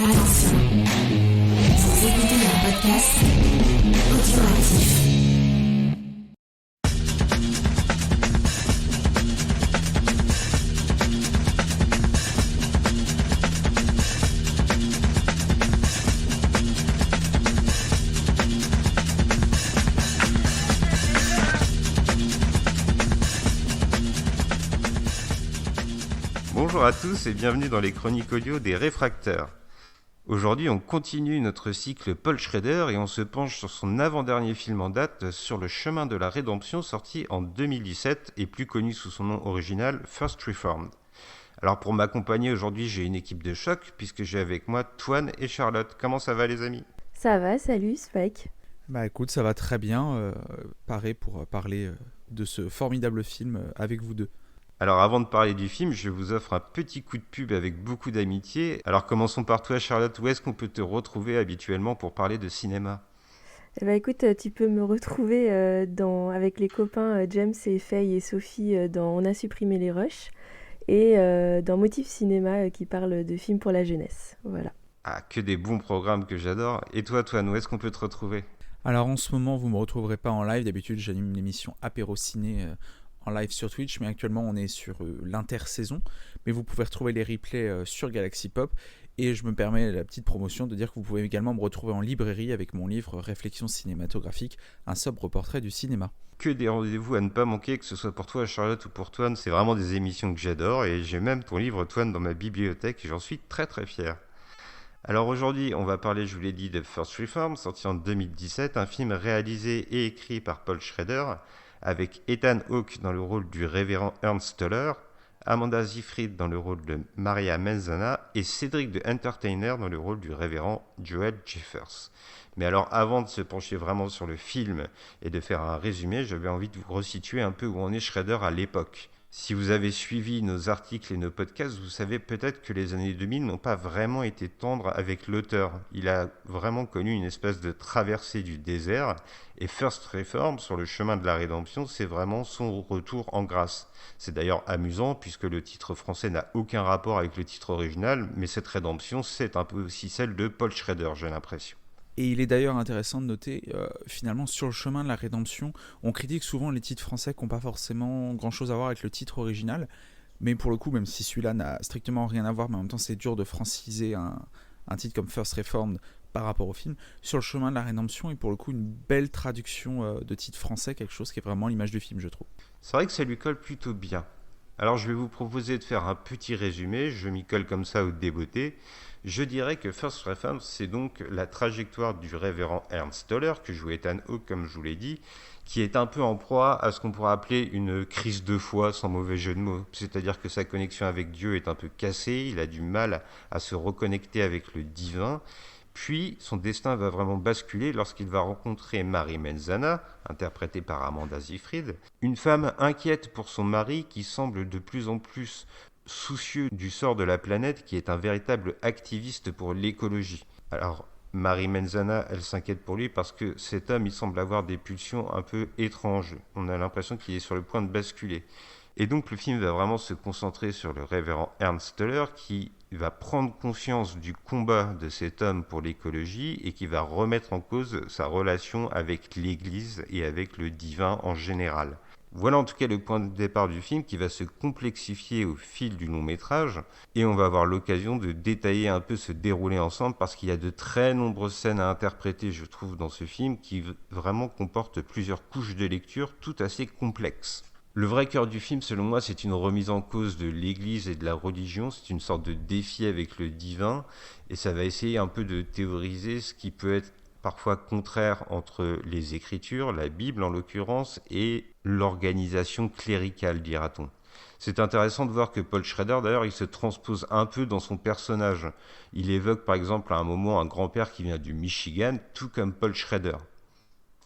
Attention, vous écoutez un podcast audioactif. Bonjour à tous et bienvenue dans les chroniques audio des Réfracteurs. Aujourd'hui, on continue notre cycle Paul Schrader et on se penche sur son avant-dernier film en date, Sur le chemin de la rédemption, sorti en 2017 et plus connu sous son nom original, First Reformed. Alors pour m'accompagner aujourd'hui, j'ai une équipe de choc puisque j'ai avec moi Toine et Charlotte. Comment ça va les amis ? Ça va, salut Spike. Bah écoute, ça va très bien, pareil pour parler de ce formidable film avec vous deux. Alors avant de parler du film, je vous offre un petit coup de pub avec beaucoup d'amitié. Alors commençons par toi Charlotte, où est-ce qu'on peut te retrouver habituellement pour parler de cinéma ? Écoute, tu peux me retrouver avec les copains James et Faye et Sophie dans On a supprimé les rushs et dans Motif Cinéma qui parle de films pour la jeunesse. Voilà. Ah, que des bons programmes que j'adore. Et toi, Toine, où est-ce qu'on peut te retrouver ? Alors en ce moment, vous ne me retrouverez pas en live. D'habitude, j'anime l'émission Apéro Ciné en live sur Twitch, mais actuellement, on est sur l'intersaison. Mais vous pouvez retrouver les replays sur Galaxy Pop. Et je me permets la petite promotion de dire que vous pouvez également me retrouver en librairie avec mon livre Réflexions cinématographiques, un sobre portrait du cinéma. Que des rendez-vous à ne pas manquer, que ce soit pour toi Charlotte ou pour Toine. C'est vraiment des émissions que j'adore et j'ai même ton livre Toine dans ma bibliothèque et j'en suis très très fier. Alors aujourd'hui, on va parler, je vous l'ai dit, de First Reformed, sorti en 2017, un film réalisé et écrit par Paul Schrader, avec Ethan Hawke dans le rôle du révérend Ernst Toller, Amanda Seyfried dans le rôle de Maria Menzana et Cédric de Entertainer dans le rôle du révérend Joel Jeffers. Mais alors avant de se pencher vraiment sur le film et de faire un résumé, j'avais envie de vous resituer un peu où en est Schrader à l'époque. Si vous avez suivi nos articles et nos podcasts, vous savez peut-être que les années 2000 n'ont pas vraiment été tendres avec l'auteur. Il a vraiment connu une espèce de traversée du désert. Et First Reformed, sur le chemin de la rédemption, c'est vraiment son retour en grâce. C'est d'ailleurs amusant puisque le titre français n'a aucun rapport avec le titre original, mais cette rédemption, c'est un peu aussi celle de Paul Schrader, j'ai l'impression. Et il est d'ailleurs intéressant de noter, finalement, sur le chemin de la rédemption, on critique souvent les titres français qui n'ont pas forcément grand-chose à voir avec le titre original, mais pour le coup, même si celui-là n'a strictement rien à voir, mais en même temps c'est dur de franciser un titre comme First Reformed par rapport au film, sur le chemin de la rédemption est pour le coup une belle traduction de titre français, quelque chose qui est vraiment l'image du film, je trouve. C'est vrai que ça lui colle plutôt bien. Alors je vais vous proposer de faire un petit résumé, je m'y colle comme ça au débeauté. Je dirais que First Reformed, c'est donc la trajectoire du révérend Ernst Toller, que joue Ethan Hawke, comme je vous l'ai dit, qui est un peu en proie à ce qu'on pourrait appeler une crise de foi, sans mauvais jeu de mots. C'est-à-dire que sa connexion avec Dieu est un peu cassée, il a du mal à se reconnecter avec le divin. Puis, son destin va vraiment basculer lorsqu'il va rencontrer Marie Menzana, interprétée par Amanda Seyfried, une femme inquiète pour son mari qui semble de plus en plus soucieux du sort de la planète, qui est un véritable activiste pour l'écologie. Alors, Marie Menzana, elle s'inquiète pour lui parce que cet homme, il semble avoir des pulsions un peu étranges. On a l'impression qu'il est sur le point de basculer. Et donc le film va vraiment se concentrer sur le révérend Ernst Toller qui va prendre conscience du combat de cet homme pour l'écologie et qui va remettre en cause sa relation avec l'Église et avec le divin en général. Voilà en tout cas le point de départ du film qui va se complexifier au fil du long métrage et on va avoir l'occasion de détailler un peu ce déroulé ensemble parce qu'il y a de très nombreuses scènes à interpréter, je trouve, dans ce film qui vraiment comporte plusieurs couches de lecture tout assez complexes. Le vrai cœur du film, selon moi, c'est une remise en cause de l'Église et de la religion. C'est une sorte de défi avec le divin. Et ça va essayer un peu de théoriser ce qui peut être parfois contraire entre les Écritures, la Bible en l'occurrence, et l'organisation cléricale, dira-t-on. C'est intéressant de voir que Paul Schrader, d'ailleurs, il se transpose un peu dans son personnage. Il évoque par exemple à un moment un grand-père qui vient du Michigan, tout comme Paul Schrader.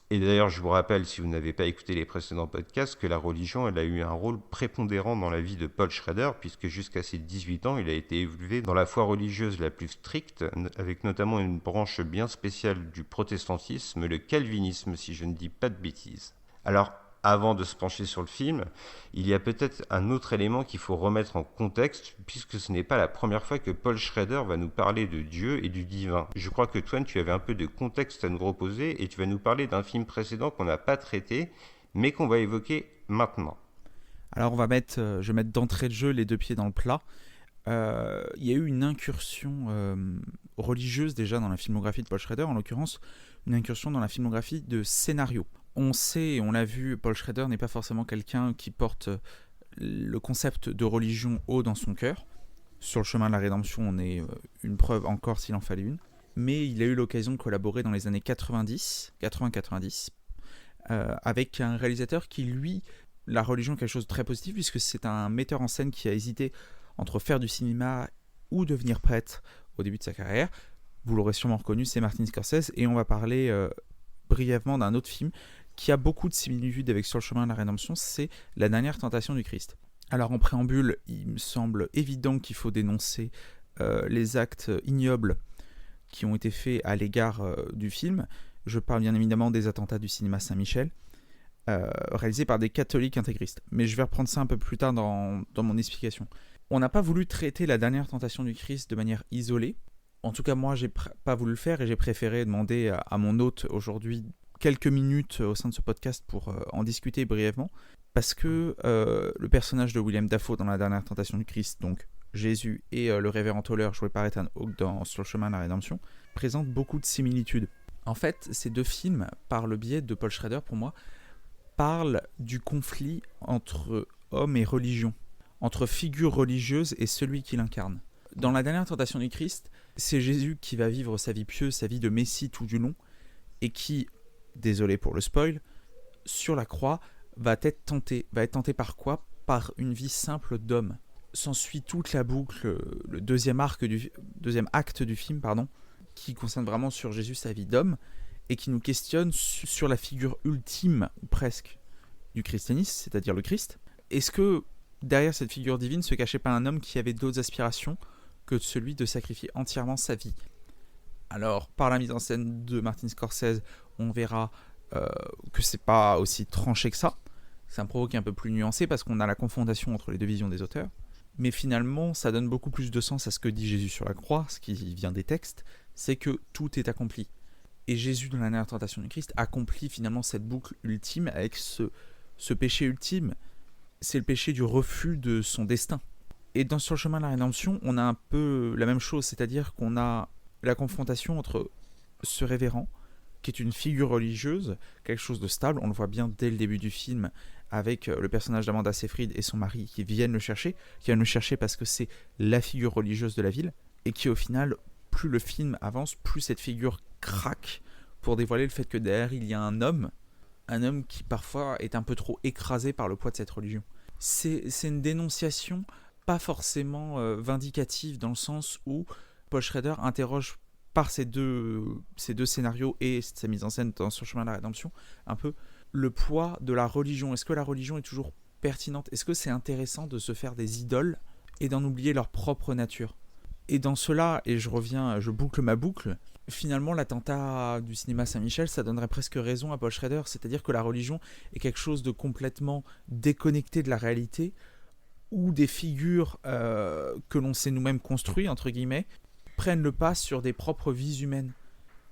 Et d'ailleurs, je vous rappelle, si vous n'avez pas écouté les précédents podcasts, que la religion, elle a eu un rôle prépondérant dans la vie de Paul Schrader, puisque jusqu'à ses 18 ans, il a été élevé dans la foi religieuse la plus stricte, avec notamment une branche bien spéciale du protestantisme, le calvinisme, si je ne dis pas de bêtises. Alors, avant de se pencher sur le film, il y a peut-être un autre élément qu'il faut remettre en contexte, puisque ce n'est pas la première fois que Paul Schrader va nous parler de Dieu et du divin. Je crois que Toine, tu avais un peu de contexte à nous reposer, et tu vas nous parler d'un film précédent qu'on n'a pas traité, mais qu'on va évoquer maintenant. Alors je vais mettre d'entrée de jeu les deux pieds dans le plat. Il y a eu une incursion religieuse déjà dans la filmographie de Paul Schrader, en l'occurrence une incursion dans la filmographie de scénario. On sait, et on l'a vu, Paul Schrader n'est pas forcément quelqu'un qui porte le concept de religion haut dans son cœur. Sur le chemin de la rédemption, on est une preuve encore s'il en fallait une. Mais il a eu l'occasion de collaborer dans les années 80-90 avec un réalisateur qui, lui, la religion est quelque chose de très positif, puisque c'est un metteur en scène qui a hésité entre faire du cinéma ou devenir prêtre au début de sa carrière. Vous l'aurez sûrement reconnu, c'est Martin Scorsese, et on va parler brièvement d'un autre film qui a beaucoup de similitudes avec Sur le chemin de la rédemption, c'est La dernière tentation du Christ. Alors en préambule, il me semble évident qu'il faut dénoncer les actes ignobles qui ont été faits à l'égard du film. Je parle bien évidemment des attentats du cinéma Saint-Michel, réalisés par des catholiques intégristes. Mais je vais reprendre ça un peu plus tard dans mon explication. On n'a pas voulu traiter La dernière tentation du Christ de manière isolée. En tout cas, moi, j'ai pas voulu le faire et j'ai préféré demander à mon hôte aujourd'hui quelques minutes au sein de ce podcast pour en discuter brièvement. Parce que le personnage de William Dafoe dans La dernière tentation du Christ, donc Jésus, et le révérend Toller, joué par Ethan Hawke dans Sur le chemin de la rédemption, présentent beaucoup de similitudes. En fait, ces deux films, par le biais de Paul Schrader, pour moi, parlent du conflit entre homme et religion, entre figure religieuse et celui qui l'incarne. Dans La dernière tentation du Christ, c'est Jésus qui va vivre sa vie pieuse, sa vie de Messie tout du long, et qui, désolé pour le spoil, sur la croix, va être tenté par quoi ? Par une vie simple d'homme. S'ensuit toute la boucle, le deuxième acte du film, qui concerne vraiment sur Jésus, sa vie d'homme, et qui nous questionne sur la figure ultime, ou presque, du christianisme, c'est-à-dire le Christ. Est-ce que derrière cette figure divine se cachait pas un homme qui avait d'autres aspirations que celui de sacrifier entièrement sa vie ? Alors, par la mise en scène de Martin Scorsese, on verra que c'est pas aussi tranché que ça. C'est un propos qui est un peu plus nuancé parce qu'on a la confrontation entre les deux visions des auteurs. Mais finalement, ça donne beaucoup plus de sens à ce que dit Jésus sur la croix, ce qui vient des textes, c'est que tout est accompli. Et Jésus, dans la dernière tentation du Christ, accomplit finalement cette boucle ultime avec ce péché ultime. C'est le péché du refus de son destin. Et Sur le chemin de la rédemption, on a un peu la même chose, c'est-à-dire qu'on a la confrontation entre ce révérend, qui est une figure religieuse, quelque chose de stable, on le voit bien dès le début du film, avec le personnage d'Amanda Seyfried et son mari qui viennent le chercher parce que c'est la figure religieuse de la ville, et qui au final, plus le film avance, plus cette figure craque pour dévoiler le fait que derrière il y a un homme qui parfois est un peu trop écrasé par le poids de cette religion. C'est une dénonciation pas forcément vindicative, dans le sens où Paul Schrader interroge par ces deux scénarios et sa mise en scène sur le chemin de la rédemption, un peu le poids de la religion. Est-ce que la religion est toujours pertinente ? Est-ce que c'est intéressant de se faire des idoles et d'en oublier leur propre nature ? Et dans cela, et je boucle ma boucle, finalement l'attentat du cinéma Saint-Michel, ça donnerait presque raison à Paul Schrader, c'est-à-dire que la religion est quelque chose de complètement déconnecté de la réalité, où des figures que l'on s'est nous-mêmes construit, entre guillemets, prennent le pas sur des propres vies humaines.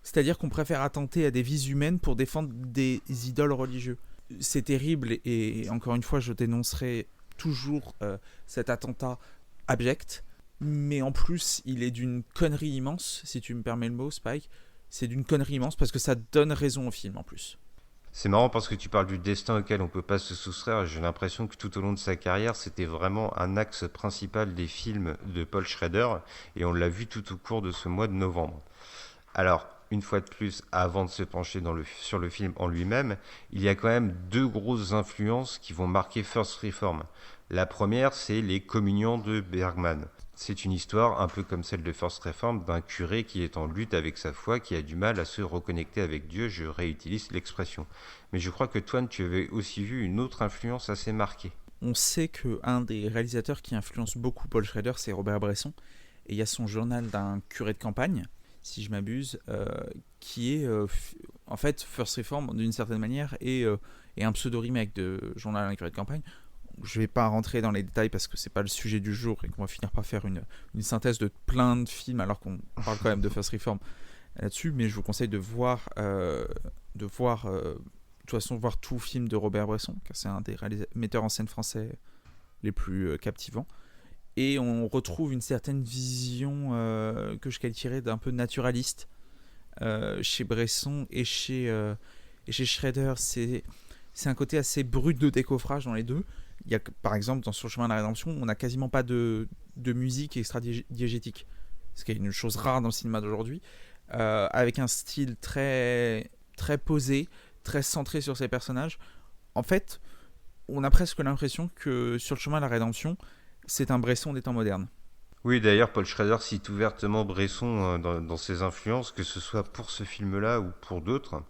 C'est-à-dire qu'on préfère attenter à des vies humaines pour défendre des idoles religieuses. C'est terrible, et encore une fois, je dénoncerai toujours cet attentat abject, mais en plus, il est d'une connerie immense, si tu me permets le mot, Spike. C'est d'une connerie immense parce que ça donne raison au film, en plus. C'est marrant parce que tu parles du destin auquel on ne peut pas se soustraire. J'ai l'impression que tout au long de sa carrière, c'était vraiment un axe principal des films de Paul Schrader, et on l'a vu tout au cours de ce mois de novembre. Alors, une fois de plus, avant de se pencher sur le film en lui-même, il y a quand même deux grosses influences qui vont marquer First Reform. La première, c'est les communions de Bergman. C'est une histoire un peu comme celle de First Reform, d'un curé qui est en lutte avec sa foi, qui a du mal à se reconnecter avec Dieu, je réutilise l'expression. Mais je crois que Toine, tu avais aussi vu une autre influence assez marquée. On sait qu'un des réalisateurs qui influence beaucoup Paul Schrader, c'est Robert Bresson, et il y a son journal d'un curé de campagne, si je m'abuse, qui est en fait, First Reform, d'une certaine manière, est un pseudo-remake de Journal d'un curé de campagne. Je vais pas rentrer dans les détails parce que c'est pas le sujet du jour et qu'on va finir par faire une synthèse de plein de films alors qu'on parle quand même de First Reform là-dessus, mais je vous conseille de voir de toute façon voir tout film de Robert Bresson, car c'est un des metteurs en scène français les plus captivants. Et on retrouve une certaine vision que je qualifierais d'un peu naturaliste chez Bresson et chez Schrader. C'est un côté assez brut de décoffrage dans les deux. Il y a, par exemple, dans Sur le chemin de la rédemption, on n'a quasiment pas de musique extra-diégétique, ce qui est une chose rare dans le cinéma d'aujourd'hui, avec un style très, très posé, très centré sur ses personnages. En fait, on a presque l'impression que Sur le chemin de la rédemption, c'est un Bresson des temps modernes. Oui, d'ailleurs, Paul Schrader cite ouvertement Bresson dans ses influences, que ce soit pour ce film-là ou pour d'autres.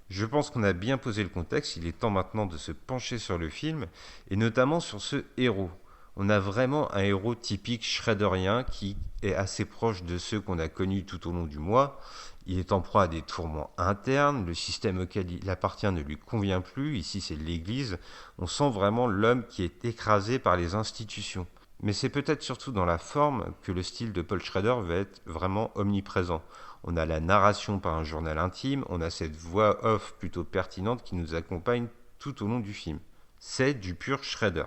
Je pense qu'on a bien posé le contexte, il est temps maintenant de se pencher sur le film, et notamment sur ce héros. On a vraiment un héros typique schraderien qui est assez proche de ceux qu'on a connus tout au long du mois. Il est en proie à des tourments internes, le système auquel il appartient ne lui convient plus, ici c'est l'Église. On sent vraiment l'homme qui est écrasé par les institutions. Mais c'est peut-être surtout dans la forme que le style de Paul Schrader va être vraiment omniprésent. On a la narration par un journal intime, on a cette voix off plutôt pertinente qui nous accompagne tout au long du film. C'est du pur Schrader.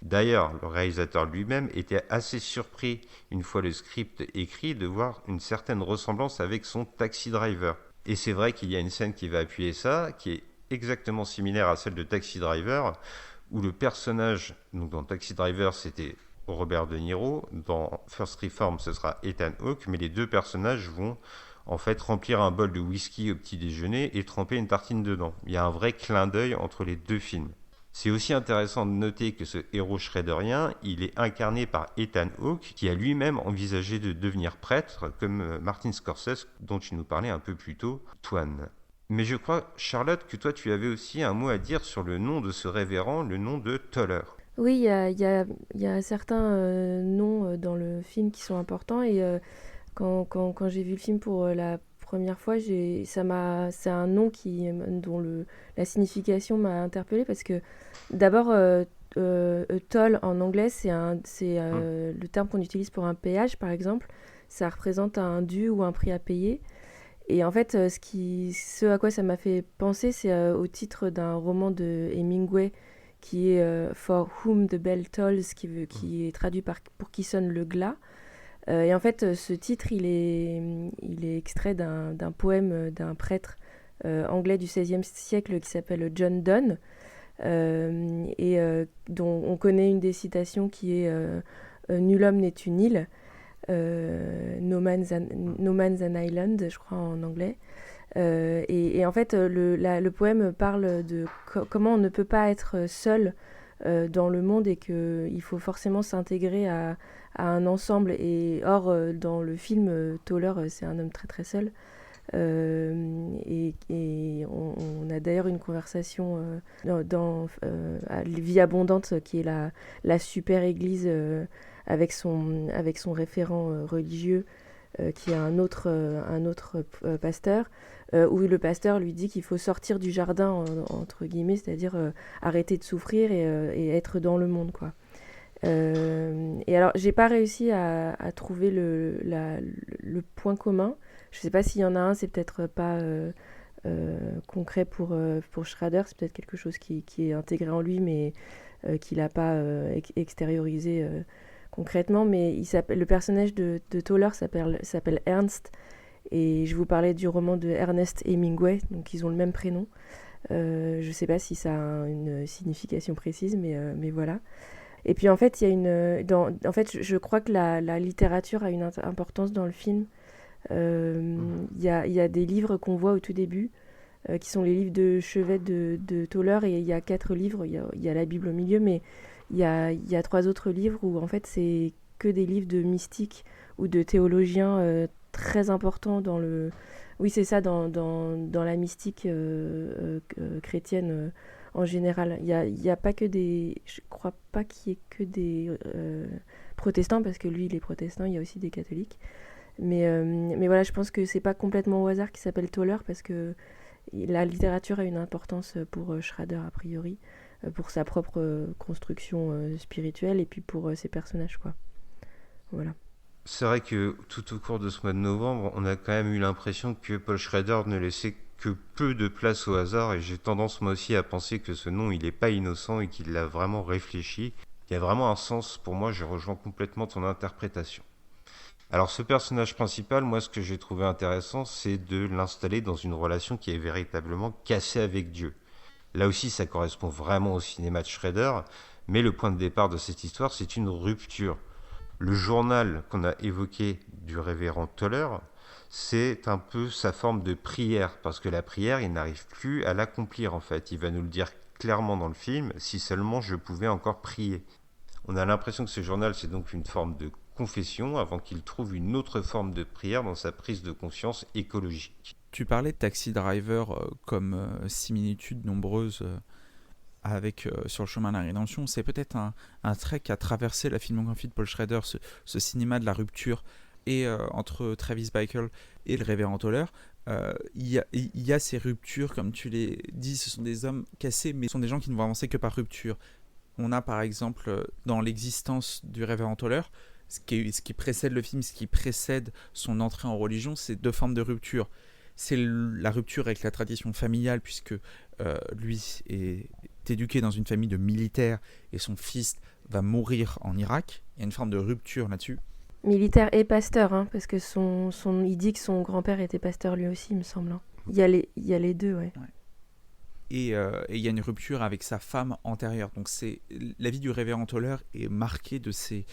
D'ailleurs, le réalisateur lui-même était assez surpris, une fois le script écrit, de voir une certaine ressemblance avec son Taxi Driver. Et c'est vrai qu'il y a une scène qui va appuyer ça, qui est exactement similaire à celle de Taxi Driver, où le personnage, donc dans Taxi Driver, c'était Robert De Niro, dans First Reform, ce sera Ethan Hawke, mais les deux personnages vont en fait remplir un bol de whisky au petit déjeuner et tremper une tartine dedans. Il y a un vrai clin d'œil entre les deux films. C'est aussi intéressant de noter que ce héros schraderien, il est incarné par Ethan Hawke, qui a lui-même envisagé de devenir prêtre, comme Martin Scorsese, dont tu nous parlais un peu plus tôt, Toine. Mais je crois, Charlotte, que toi tu avais aussi un mot à dire sur le nom de ce révérend, le nom de Toller. Oui, il y a certains noms dans le film qui sont importants et quand j'ai vu le film pour la première fois, c'est un nom dont la signification m'a interpellée parce que d'abord, toll en anglais, c'est le terme qu'on utilise pour un péage par exemple. Ça représente un dû ou un prix à payer. Et en fait, ce à quoi ça m'a fait penser, c'est au titre d'un roman de Hemingway qui est For Whom the Bell Tolls, qui est traduit par Pour qui sonne le glas. Et en fait, ce titre, il est extrait d'un poème d'un prêtre anglais du XVIe siècle qui s'appelle John Donne, dont on connaît une des citations qui est Nul homme n'est une île, No Man's an Island, je crois en anglais. Et en fait, le poème parle de comment on ne peut pas être seul dans le monde et qu'il faut forcément s'intégrer à un ensemble. Et or, dans le film, Toller, c'est un homme très très seul. Et on a d'ailleurs une conversation à Vie Abondante, qui est la super église avec son référent religieux, qui est un autre pasteur, où le pasteur lui dit qu'il faut sortir du jardin, entre guillemets, c'est-à-dire arrêter de souffrir et être dans le monde, quoi. Et alors, j'ai pas réussi à trouver le point commun. Je sais pas s'il y en a un, c'est peut-être pas concret pour Schrader, c'est peut-être quelque chose qui est intégré en lui, mais qu'il n'a pas extériorisé concrètement. Mais le personnage de Toller s'appelle Ernst, et je vous parlais du roman de Ernest Hemingway, donc ils ont le même prénom. Je sais pas si ça a une signification précise, mais voilà. Et puis en fait, je crois que la littérature a une importance dans le film. Il y a des livres qu'on voit au tout début, qui sont les livres de chevet de Toller, et il y a 4 livres, il y a la Bible au milieu, mais il y a 3 autres livres où en fait c'est que des livres de mystiques ou de théologiens très importants dans le... Oui, c'est ça, dans la mystique chrétienne en général. Il y a pas que des... Je crois pas qu'il y ait que des protestants, parce que lui, il est protestant, il y a aussi des catholiques. Mais voilà, je pense que c'est pas complètement au hasard qu'il s'appelle Toller, parce que la littérature a une importance pour Schrader, a priori, pour sa propre construction spirituelle, et puis pour ses personnages, quoi. Voilà. C'est vrai que tout au cours de ce mois de novembre, on a quand même eu l'impression que Paul Schrader ne laissait que peu de place au hasard, et j'ai tendance moi aussi à penser que ce nom il n'est pas innocent et qu'il l'a vraiment réfléchi. Il y a vraiment un sens pour moi, je rejoins complètement ton interprétation. Alors ce personnage principal, moi ce que j'ai trouvé intéressant, c'est de l'installer dans une relation qui est véritablement cassée avec Dieu. Là aussi ça correspond vraiment au cinéma de Schrader, mais le point de départ de cette histoire c'est une rupture. Le journal qu'on a évoqué du révérend Toller, c'est un peu sa forme de prière, parce que la prière, il n'arrive plus à l'accomplir en fait. Il va nous le dire clairement dans le film, si seulement je pouvais encore prier. On a l'impression que ce journal, c'est donc une forme de confession avant qu'il trouve une autre forme de prière dans sa prise de conscience écologique. Tu parlais de Taxi Driver comme similitudes nombreuses sur le chemin de la rédemption. C'est peut-être un trait qui a traversé la filmographie de Paul Schrader, ce cinéma de la rupture, et entre Travis Bickle et le révérend Toller. Il y a ces ruptures, comme tu l'as dit, ce sont des hommes cassés, mais ce sont des gens qui ne vont avancer que par rupture. On a par exemple dans l'existence du révérend Toller, ce qui précède le film, ce qui précède son entrée en religion, c'est deux formes de rupture. C'est la rupture avec la tradition familiale, puisque lui est éduqué dans une famille de militaires et son fils va mourir en Irak. Il y a une forme de rupture là-dessus. Militaire et pasteur, hein, parce que il dit que son grand-père était pasteur lui aussi, il me semble. Hein. Il y a les deux, ouais. Et il y a une rupture avec sa femme antérieure. Donc la vie du révérend Toller est marquée de ces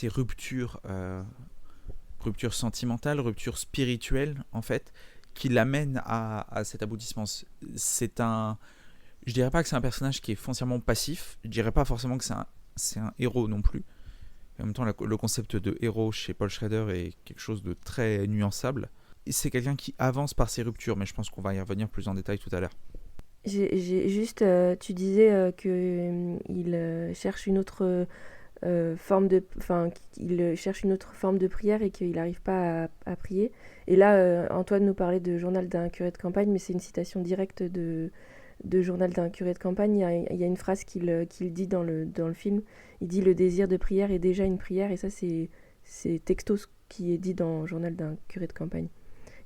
ruptures, ruptures sentimentales, ruptures spirituelles en fait, qui l'amènent à cet aboutissement. Je dirais pas que c'est un personnage qui est foncièrement passif. Je dirais pas forcément que c'est un héros non plus. En même temps, le concept de héros chez Paul Schrader est quelque chose de très nuançable. Et c'est quelqu'un qui avance par ses ruptures, mais je pense qu'on va y revenir plus en détail tout à l'heure. J'ai juste, tu disais qu'il cherche une autre qu'il cherche une autre forme de prière et qu'il n'arrive pas à prier. Et là, Antoine nous parlait de Journal d'un curé de campagne, mais c'est une citation directe de Journal d'un curé de campagne. Il y a une phrase qu'il dit dans le film. Il dit: le désir de prière est déjà une prière, et ça c'est texto ce qui est dit dans Journal d'un curé de campagne.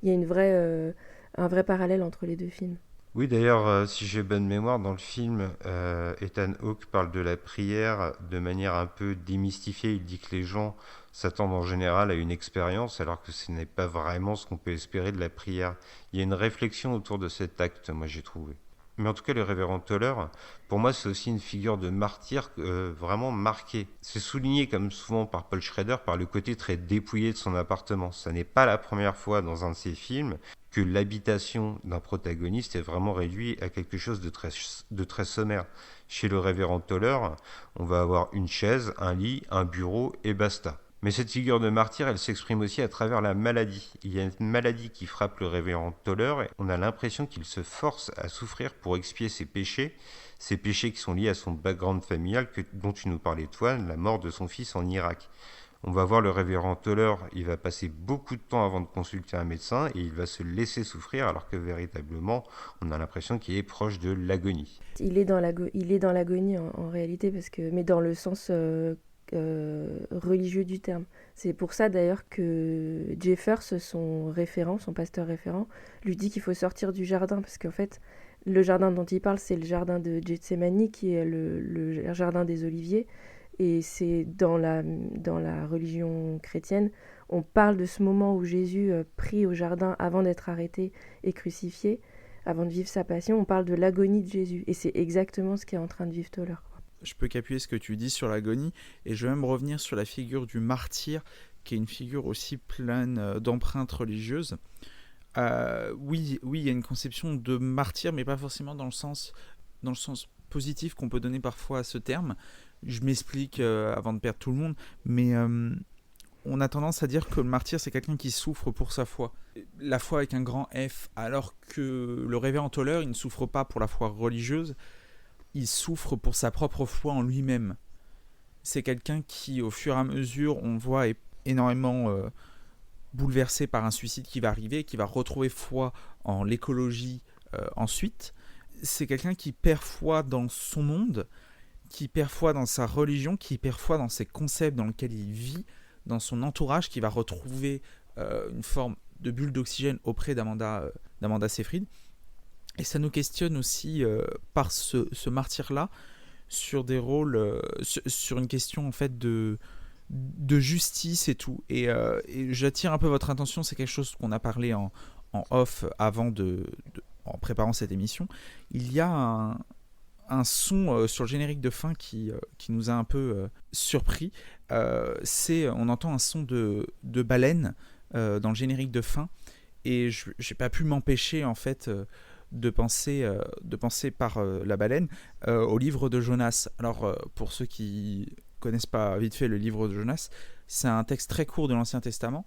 Il y a un vrai parallèle entre les deux films. Oui, d'ailleurs, si j'ai bonne mémoire, dans le film, Ethan Hawke parle de la prière de manière un peu démystifiée. Il dit que les gens s'attendent en général à une expérience, alors que ce n'est pas vraiment ce qu'on peut espérer de la prière. Il y a une réflexion autour de cet acte, moi j'ai trouvé. Mais en tout cas, le révérend Toller, pour moi, c'est aussi une figure de martyr vraiment marquée. C'est souligné, comme souvent par Paul Schrader, par le côté très dépouillé de son appartement. Ça n'est pas la première fois dans un de ses films que l'habitation d'un protagoniste est vraiment réduite à quelque chose de très sommaire. Chez le révérend Toller, on va avoir une chaise, un lit, un bureau et basta. Mais cette figure de martyr, elle s'exprime aussi à travers la maladie. Il y a une maladie qui frappe le révérend Toller et on a l'impression qu'il se force à souffrir pour expier ses péchés qui sont liés à son background familial dont tu nous parlais toi, la mort de son fils en Irak. On va voir le révérend Toller, il va passer beaucoup de temps avant de consulter un médecin et il va se laisser souffrir alors que véritablement on a l'impression qu'il est proche de l'agonie. Il est dans l'agonie en réalité, mais dans le sens religieux du terme. C'est pour ça d'ailleurs que Jeffers, son pasteur référent, lui dit qu'il faut sortir du jardin, parce qu'en fait le jardin dont il parle, c'est le jardin de Gethsémani, qui est le jardin des oliviers. Et c'est dans la religion chrétienne, on parle de ce moment où Jésus prie au jardin avant d'être arrêté et crucifié, avant de vivre sa passion. On parle de l'agonie de Jésus, et c'est exactement ce qu'est en train de vivre Toller. Je peux qu'appuyer ce que tu dis sur l'agonie, et je vais même revenir sur la figure du martyr, qui est une figure aussi pleine d'empreintes religieuses. Oui, il y a une conception de martyr, mais pas forcément dans le sens positif qu'on peut donner parfois à ce terme. Je m'explique avant de perdre tout le monde, mais on a tendance à dire que le martyr, c'est quelqu'un qui souffre pour sa foi. La foi avec un grand F, alors que le révérend Toller, il ne souffre pas pour la foi religieuse, il souffre pour sa propre foi en lui-même. C'est quelqu'un qui, au fur et à mesure, on voit énormément bouleversé par un suicide qui va arriver, qui va retrouver foi en l'écologie ensuite. C'est quelqu'un qui perd foi dans son monde, qui perd foi dans sa religion, qui perd foi dans ses concepts dans lesquels il vit, dans son entourage, qui va retrouver une forme de bulle d'oxygène auprès d'Amanda Seyfried. Et ça nous questionne aussi par ce martyr-là sur des rôles, sur une question en fait de justice et tout. Et j'attire un peu votre attention, c'est quelque chose qu'on a parlé en off avant en préparant cette émission. Il y a un son sur le générique de fin qui nous a un peu surpris. On entend un son de baleine dans le générique de fin, et j'ai pas pu m'empêcher en fait de penser par la baleine au livre de Jonas. Alors pour ceux qui connaissent pas vite fait le livre de Jonas, c'est un texte très court de l'Ancien Testament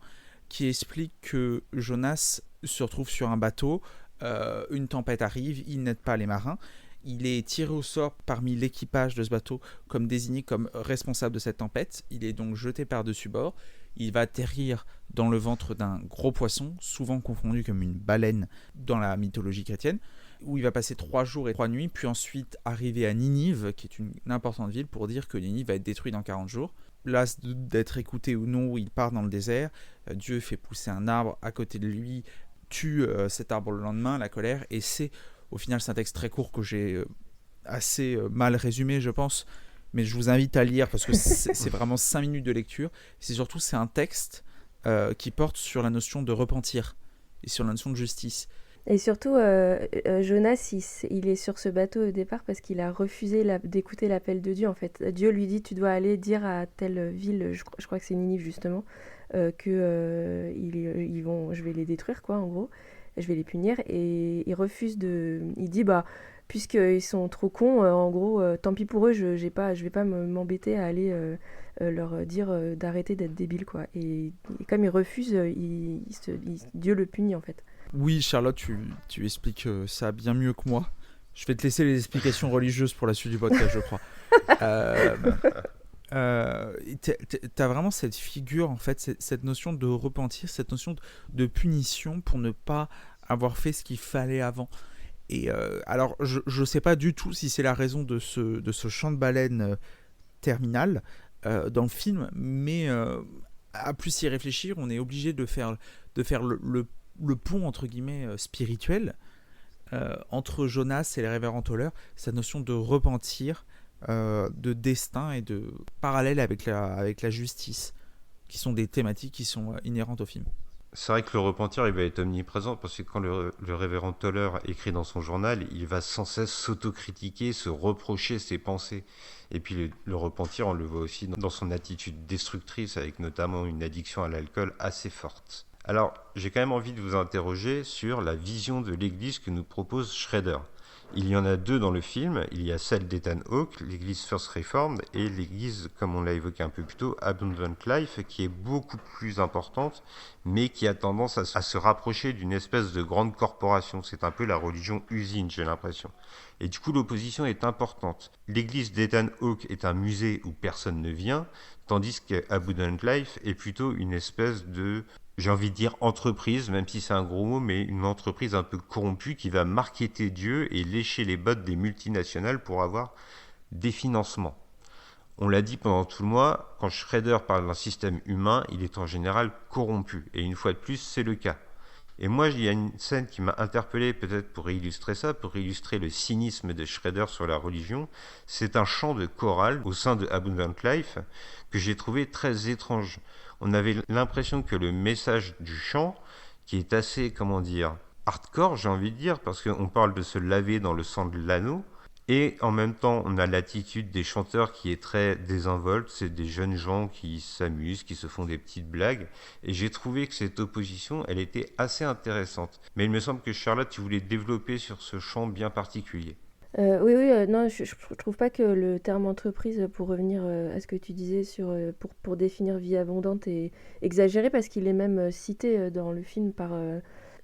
qui explique que Jonas se retrouve sur un bateau, une tempête arrive, il n'aide pas les marins, il est tiré au sort parmi l'équipage de ce bateau comme désigné comme responsable de cette tempête, il est donc jeté par-dessus bord, il va atterrir dans le ventre d'un gros poisson, souvent confondu comme une baleine dans la mythologie chrétienne, où il va passer 3 jours et 3 nuits, puis ensuite arriver à Ninive, qui est une importante ville, pour dire que Ninive va être détruite dans 40 jours. Las d'être écouté ou non, il part dans le désert, Dieu fait pousser un arbre à côté de lui, tue cet arbre le lendemain, la colère, et au final c'est un texte très court que j'ai assez mal résumé je pense, mais je vous invite à lire parce que c'est vraiment 5 minutes de lecture. C'est un texte qui porte sur la notion de repentir et sur la notion de justice. Et surtout, Jonas, il est sur ce bateau au départ parce qu'il a refusé d'écouter l'appel de Dieu, en fait. Dieu lui dit, tu dois aller dire à telle ville, je crois que c'est Ninive justement, que je vais les détruire, quoi, en gros. Je vais les punir. Et il refuse il dit, puisqu'ils sont trop cons, en gros, tant pis pour eux, je vais pas m'embêter à aller leur dire d'arrêter d'être débiles, quoi. Et comme il refuse, Dieu le punit, en fait. Oui, Charlotte, tu expliques ça bien mieux que moi. Je vais te laisser les explications religieuses pour la suite du podcast, je crois. T'as vraiment cette figure, en fait, cette notion de repentir, cette notion de punition pour ne pas avoir fait ce qu'il fallait avant. Et alors, je ne sais pas du tout si c'est la raison de ce chant de baleine terminal dans le film, mais à plus y réfléchir, on est obligé de faire le pont entre guillemets spirituel entre Jonas et les révérends Toller, cette notion de repentir, de destin et de parallèle avec la justice, qui sont des thématiques qui sont inhérentes au film. C'est vrai que le repentir, il va être omniprésent, parce que quand le révérend Toller écrit dans son journal, il va sans cesse s'autocritiquer, se reprocher ses pensées. Et puis le repentir, on le voit aussi dans son attitude destructrice, avec notamment une addiction à l'alcool assez forte. Alors, j'ai quand même envie de vous interroger sur la vision de l'église que nous propose Shredder. Il y en a 2 dans le film, il y a celle d'Ethan Hawke, l'église First Reformed, et l'église, comme on l'a évoqué un peu plus tôt, Abundant Life, qui est beaucoup plus importante, mais qui a tendance à se rapprocher d'une espèce de grande corporation. C'est un peu la religion usine, j'ai l'impression. Et du coup, l'opposition est importante. L'église d'Ethan Hawke est un musée où personne ne vient, tandis qu'Abundant Life est plutôt une espèce de... j'ai envie de dire entreprise, même si c'est un gros mot, mais une entreprise un peu corrompue qui va marketer Dieu et lécher les bottes des multinationales pour avoir des financements. On l'a dit pendant tout le mois, quand Shredder parle d'un système humain, il est en général corrompu. Et une fois de plus, c'est le cas. Et moi, il y a une scène qui m'a interpellé, peut-être pour illustrer ça, pour illustrer le cynisme de Shredder sur la religion. C'est un chant de chorale au sein de Abundant Life que j'ai trouvé très étrange. On avait l'impression que le message du chant, qui est assez, hardcore, j'ai envie de dire, parce qu'on parle de se laver dans le sang de l'anneau, et en même temps, on a l'attitude des chanteurs qui est très désinvolte, c'est des jeunes gens qui s'amusent, qui se font des petites blagues, et j'ai trouvé que cette opposition, elle était assez intéressante. Mais il me semble que Charlotte, tu voulais développer sur ce chant bien particulier. Oui, non, je trouve pas que le terme entreprise, pour revenir à ce que tu disais pour définir vie abondante, est exagéré, parce qu'il est même cité dans le film par...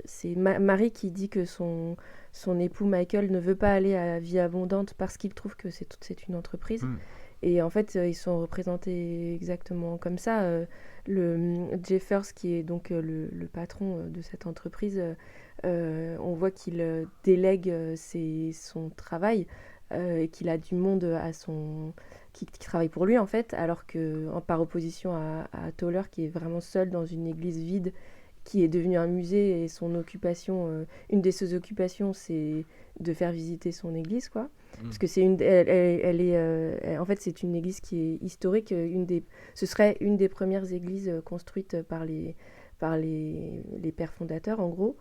c'est Marie qui dit que son époux Michael ne veut pas aller à vie abondante parce qu'il trouve que c'est une entreprise. Et en fait, ils sont représentés exactement comme ça. Jeffers, qui est donc le patron de cette entreprise, on voit qu'il délègue son travail et qu'il a du monde qui travaille pour lui en fait, alors que par opposition à Toller qui est vraiment seul dans une église vide qui est devenue un musée et son occupation, une de ses occupations, c'est de faire visiter son église, quoi. Parce que en fait, c'est une église qui est historique. Ce serait une des premières églises construites par les pères fondateurs, en gros.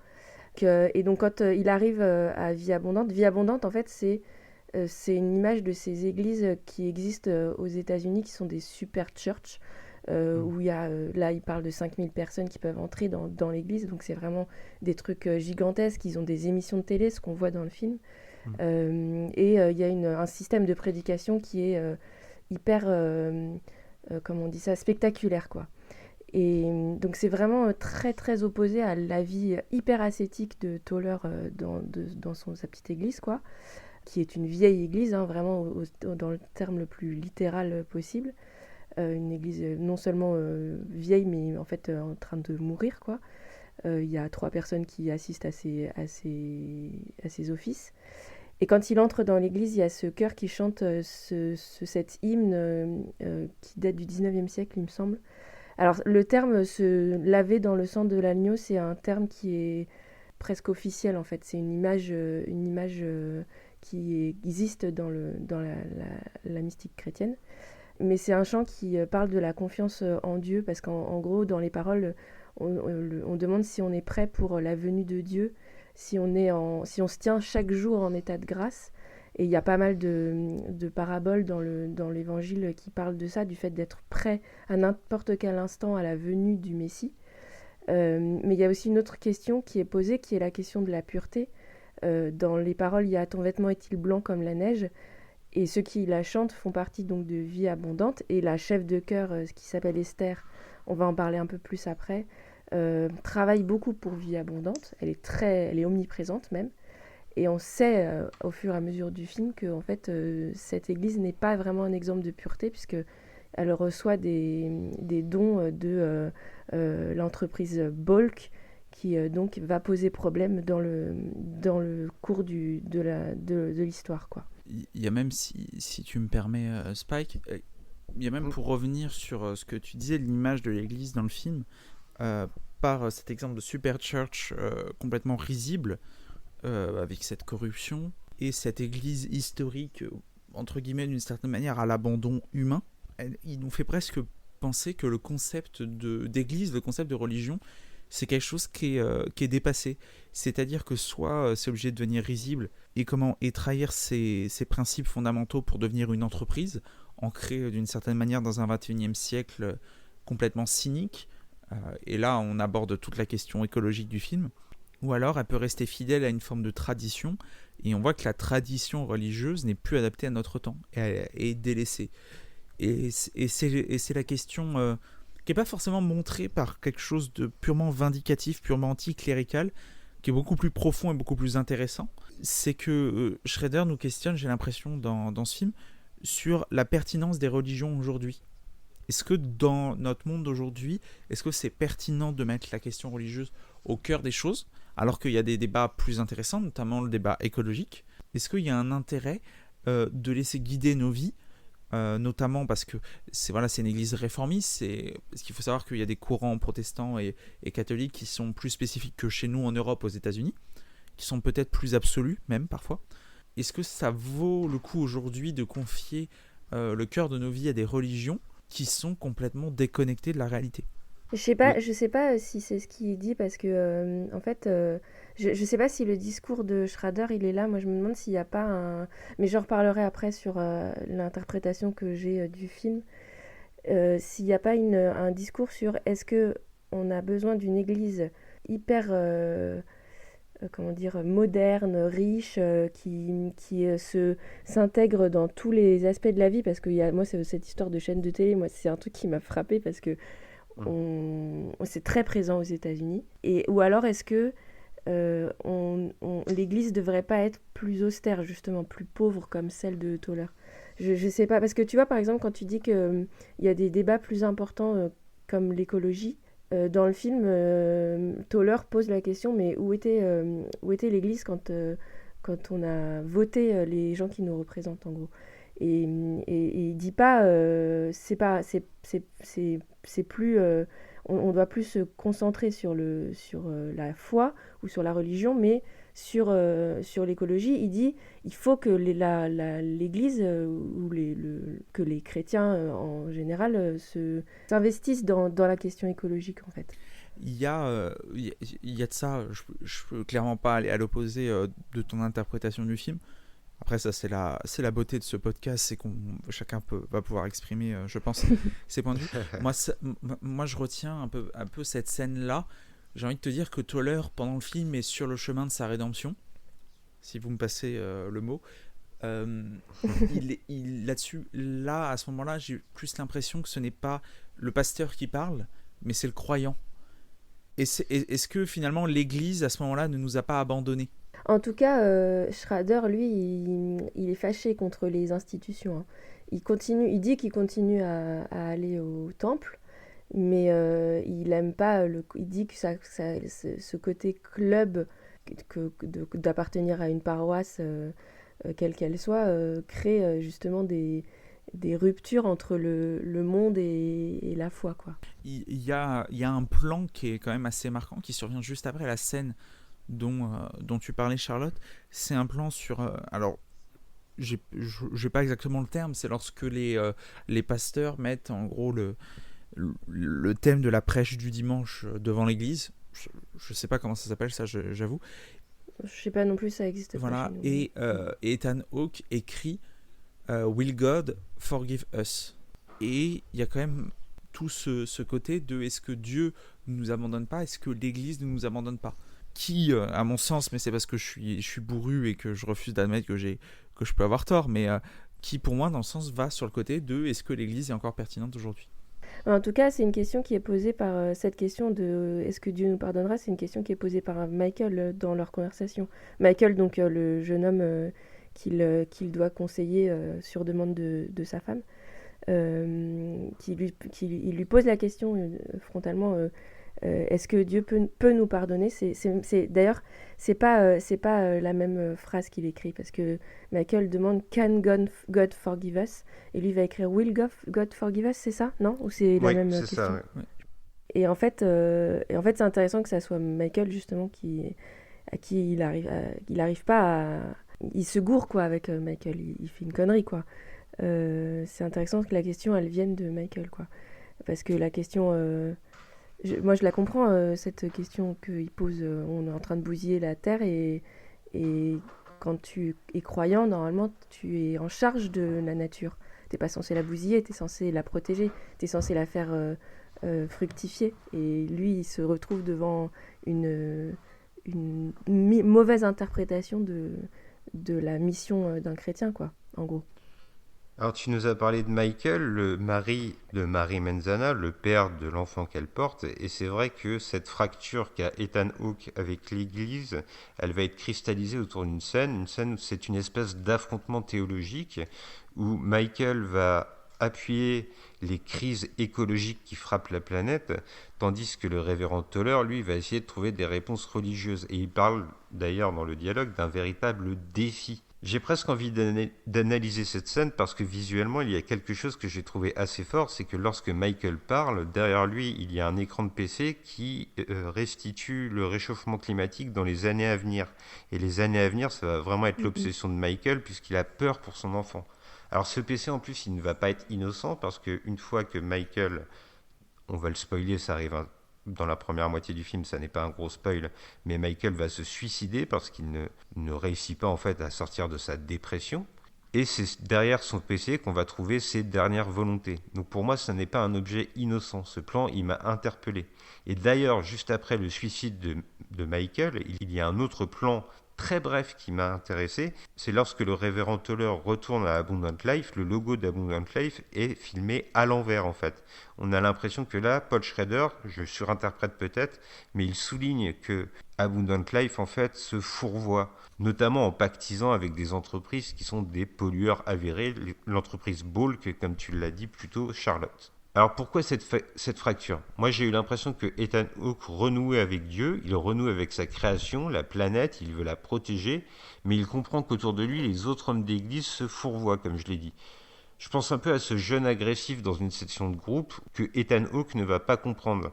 Et donc, quand il arrive à Vie Abondante, en fait, c'est une image de ces églises qui existent aux États-Unis, qui sont des super churches, où il y a, là, il parle de 5000 personnes qui peuvent entrer dans l'église. Donc, c'est vraiment des trucs gigantesques. Ils ont des émissions de télé, ce qu'on voit dans le film. Et il y a un système de prédication qui est hyper, comment on dit ça, spectaculaire, quoi. Et donc c'est vraiment très très opposé à la vie hyper ascétique de Toller dans sa petite église, quoi, qui est une vieille église, hein, vraiment dans le terme le plus littéral possible. Une église non seulement vieille, mais en fait en train de mourir, quoi. Il y a 3 personnes qui assistent à ses offices. Et quand il entre dans l'église, il y a ce chœur qui chante cet hymne qui date du 19e siècle, il me semble. Alors, le terme « se laver dans le sang de l'agneau », c'est un terme qui est presque officiel, en fait. C'est une image qui existe dans la mystique chrétienne. Mais c'est un chant qui parle de la confiance en Dieu, parce qu'en gros, dans les paroles, on demande si on est prêt pour la venue de Dieu, si on se tient chaque jour en état de grâce. Et il y a pas mal de paraboles dans l'évangile qui parlent de ça, du fait d'être prêt à n'importe quel instant à la venue du Messie. Mais il y a aussi une autre question qui est posée, qui est la question de la pureté. Dans les paroles, il y a « Ton vêtement est-il blanc comme la neige ?» Et ceux qui la chantent font partie donc de Vie Abondante. Et la chef de chœur, qui s'appelle Esther, on va en parler un peu plus après, travaille beaucoup pour Vie Abondante. Elle est omniprésente même. Et on sait au fur et à mesure du film que en fait, cette église n'est pas vraiment un exemple de pureté, puisqu'elle reçoit des dons de l'entreprise Bulk, qui donc va poser problème dans le cours de l'histoire, quoi. Il y a même, si tu me permets, Spike, il y a même, pour revenir sur ce que tu disais, l'image de l'église dans le film, par cet exemple de super church complètement risible, avec cette corruption et cette église historique, entre guillemets, d'une certaine manière, à l'abandon humain, il nous fait presque penser que le concept d'église, le concept de religion, c'est quelque chose qui est dépassé. C'est-à-dire que soit c'est obligé de devenir risible et trahir ses principes fondamentaux pour devenir une entreprise, ancrée d'une certaine manière dans un 21e siècle complètement cynique. Et là, on aborde toute la question écologique du film. Ou alors, elle peut rester fidèle à une forme de tradition. Et on voit que la tradition religieuse n'est plus adaptée à notre temps et est délaissée. Et c'est la question qui n'est pas forcément montrée par quelque chose de purement vindicatif, purement anticlérical, qui est beaucoup plus profond et beaucoup plus intéressant. C'est que Schrader nous questionne, j'ai l'impression, dans ce film, sur la pertinence des religions aujourd'hui. Est-ce que dans notre monde d'aujourd'hui, est-ce que c'est pertinent de mettre la question religieuse au cœur des choses, alors qu'il y a des débats plus intéressants, notamment le débat écologique? Est-ce qu'il y a un intérêt de laisser guider nos vies, notamment parce que c'est une église réformiste, parce qu'il faut savoir qu'il y a des courants protestants et catholiques qui sont plus spécifiques que chez nous en Europe, aux États-Unis, qui sont peut-être plus absolus même parfois. Est-ce que ça vaut le coup aujourd'hui de confier le cœur de nos vies à des religions qui sont complètement déconnectées de la réalité? Je sais pas si c'est ce qu'il dit, parce que en fait, je sais pas si le discours de Schrader il est là. Moi, je me demande s'il n'y a pas un. Mais j'en reparlerai après sur l'interprétation que j'ai du film. S'il n'y a pas un discours sur est-ce que on a besoin d'une église hyper comment dire, moderne, riche, qui s'intègre dans tous les aspects de la vie, parce que moi, c'est cette histoire de chaîne de télé, moi, c'est un truc qui m'a frappée, parce que c'est très présent aux États-Unis. Ou alors, est-ce que l'Église ne devrait pas être plus austère, justement, plus pauvre comme celle de Toller. Je sais pas, parce que tu vois, par exemple, quand tu dis qu'il y a des débats plus importants comme l'écologie, dans le film, Toller pose la question, mais où était l'Église quand on a voté les gens qui nous représentent, en gros. Et il dit pas, c'est plus, on doit plus se concentrer sur la foi ou sur la religion, mais sur l'écologie. Il dit, il faut que l'Église que les chrétiens en général s'investissent dans la question écologique, en fait. Il y a de ça, je peux clairement pas aller à l'opposé de ton interprétation du film. Après ça c'est la beauté de ce podcast, c'est qu'on chacun va pouvoir exprimer, je pense, ses points de vue. Moi je retiens un peu cette scène là. J'ai envie de te dire que Toller pendant le film est sur le chemin de sa rédemption, si vous me passez le mot. Là-dessus, à ce moment-là, j'ai plus l'impression que ce n'est pas le pasteur qui parle, mais c'est le croyant. Est-ce que finalement l'Église à ce moment-là ne nous a pas abandonnés? En tout cas, Schrader, lui, il est fâché contre les institutions, hein. Il dit qu'il continue à aller au temple, mais il aime pas il dit que ce côté club d'appartenir à une paroisse, quelle qu'elle soit, crée justement des ruptures entre le monde et la foi, quoi. Il y a un plan qui est quand même assez marquant, qui survient juste après la scène dont tu parlais, Charlotte. C'est un plan sur... alors, j'ai pas exactement le terme, c'est lorsque les pasteurs mettent en gros le thème de la prêche du dimanche devant l'église. Je sais pas comment ça s'appelle, ça, j'avoue. Je sais pas non plus, ça existe voilà, pas chez nous. Et Ethan Hawke écrit Will God forgive us? Et il y a quand même tout ce côté de est-ce que Dieu ne nous abandonne pas, est-ce que l'Église ne nous abandonne pas? Qui, à mon sens, mais c'est parce que je suis bourru et que je refuse d'admettre que je peux avoir tort, mais qui pour moi dans le sens va sur le côté de est-ce que l'Église est encore pertinente aujourd'hui? En tout cas, c'est une question qui est posée par cette question de est-ce que Dieu nous pardonnera, c'est une question qui est posée par Michael dans leur conversation. Michael, donc le jeune homme qu'il doit conseiller sur demande de sa femme, il lui pose la question frontalement, est-ce que Dieu peut nous pardonner? D'ailleurs, c'est pas la même phrase qu'il écrit, parce que Michael demande Can God forgive us? Et lui va écrire Will God forgive us, c'est ça? Non? Ou c'est la même c'est question? ça, ouais. Et en fait, c'est intéressant que ça soit Michael justement à qui il arrive pas à... Il se gourre, quoi, avec Michael, il fait une connerie, quoi. C'est intéressant que la question elle vienne de Michael, quoi, parce que la question moi je la comprends, cette question qu'il pose, on est en train de bousiller la terre, et quand tu es croyant, normalement tu es en charge de la nature, t'es pas censé la bousiller, t'es censé la protéger, t'es censé la faire fructifier, et lui il se retrouve devant une mauvaise interprétation de la mission d'un chrétien, quoi, en gros. Alors tu nous as parlé de Michael, le mari de Marie Menzana, le père de l'enfant qu'elle porte, et c'est vrai que cette fracture qu'a Ethan Hawke avec l'Église, elle va être cristallisée autour d'une scène où c'est une espèce d'affrontement théologique, où Michael va appuyer les crises écologiques qui frappent la planète, tandis que le révérend Toller, lui, va essayer de trouver des réponses religieuses. Et il parle d'ailleurs dans le dialogue d'un véritable défi. J'ai presque envie d'analyser cette scène parce que visuellement, il y a quelque chose que j'ai trouvé assez fort, c'est que lorsque Michael parle, derrière lui, il y a un écran de PC qui restitue le réchauffement climatique dans les années à venir. Et les années à venir, ça va vraiment être l'obsession de Michael puisqu'il a peur pour son enfant. Alors ce PC, en plus, il ne va pas être innocent parce qu'une fois que Michael, on va le spoiler, ça arrive dans la première moitié du film, ça n'est pas un gros spoil, mais Michael va se suicider parce qu'il ne réussit pas en fait à sortir de sa dépression. Et c'est derrière son PC qu'on va trouver ses dernières volontés. Donc pour moi, ce n'est pas un objet innocent. Ce plan, il m'a interpellé. Et d'ailleurs, juste après le suicide de Michael, il y a un autre plan très bref qui m'a intéressé, c'est lorsque le révérend Toller retourne à Abundant Life, le logo d'Abundant Life est filmé à l'envers en fait. On a l'impression que là, Paul Schrader, je surinterprète peut-être, mais il souligne que Abundant Life en fait se fourvoie, notamment en pactisant avec des entreprises qui sont des pollueurs avérés, l'entreprise Bulk, comme tu l'as dit plutôt, Charlotte. Alors pourquoi cette fracture? Moi j'ai eu l'impression que Ethan Hawke renouait avec Dieu, il renoue avec sa création, la planète, il veut la protéger, mais il comprend qu'autour de lui les autres hommes d'église se fourvoient, comme je l'ai dit. Je pense un peu à ce jeune agressif dans une section de groupe que Ethan Hawke ne va pas comprendre.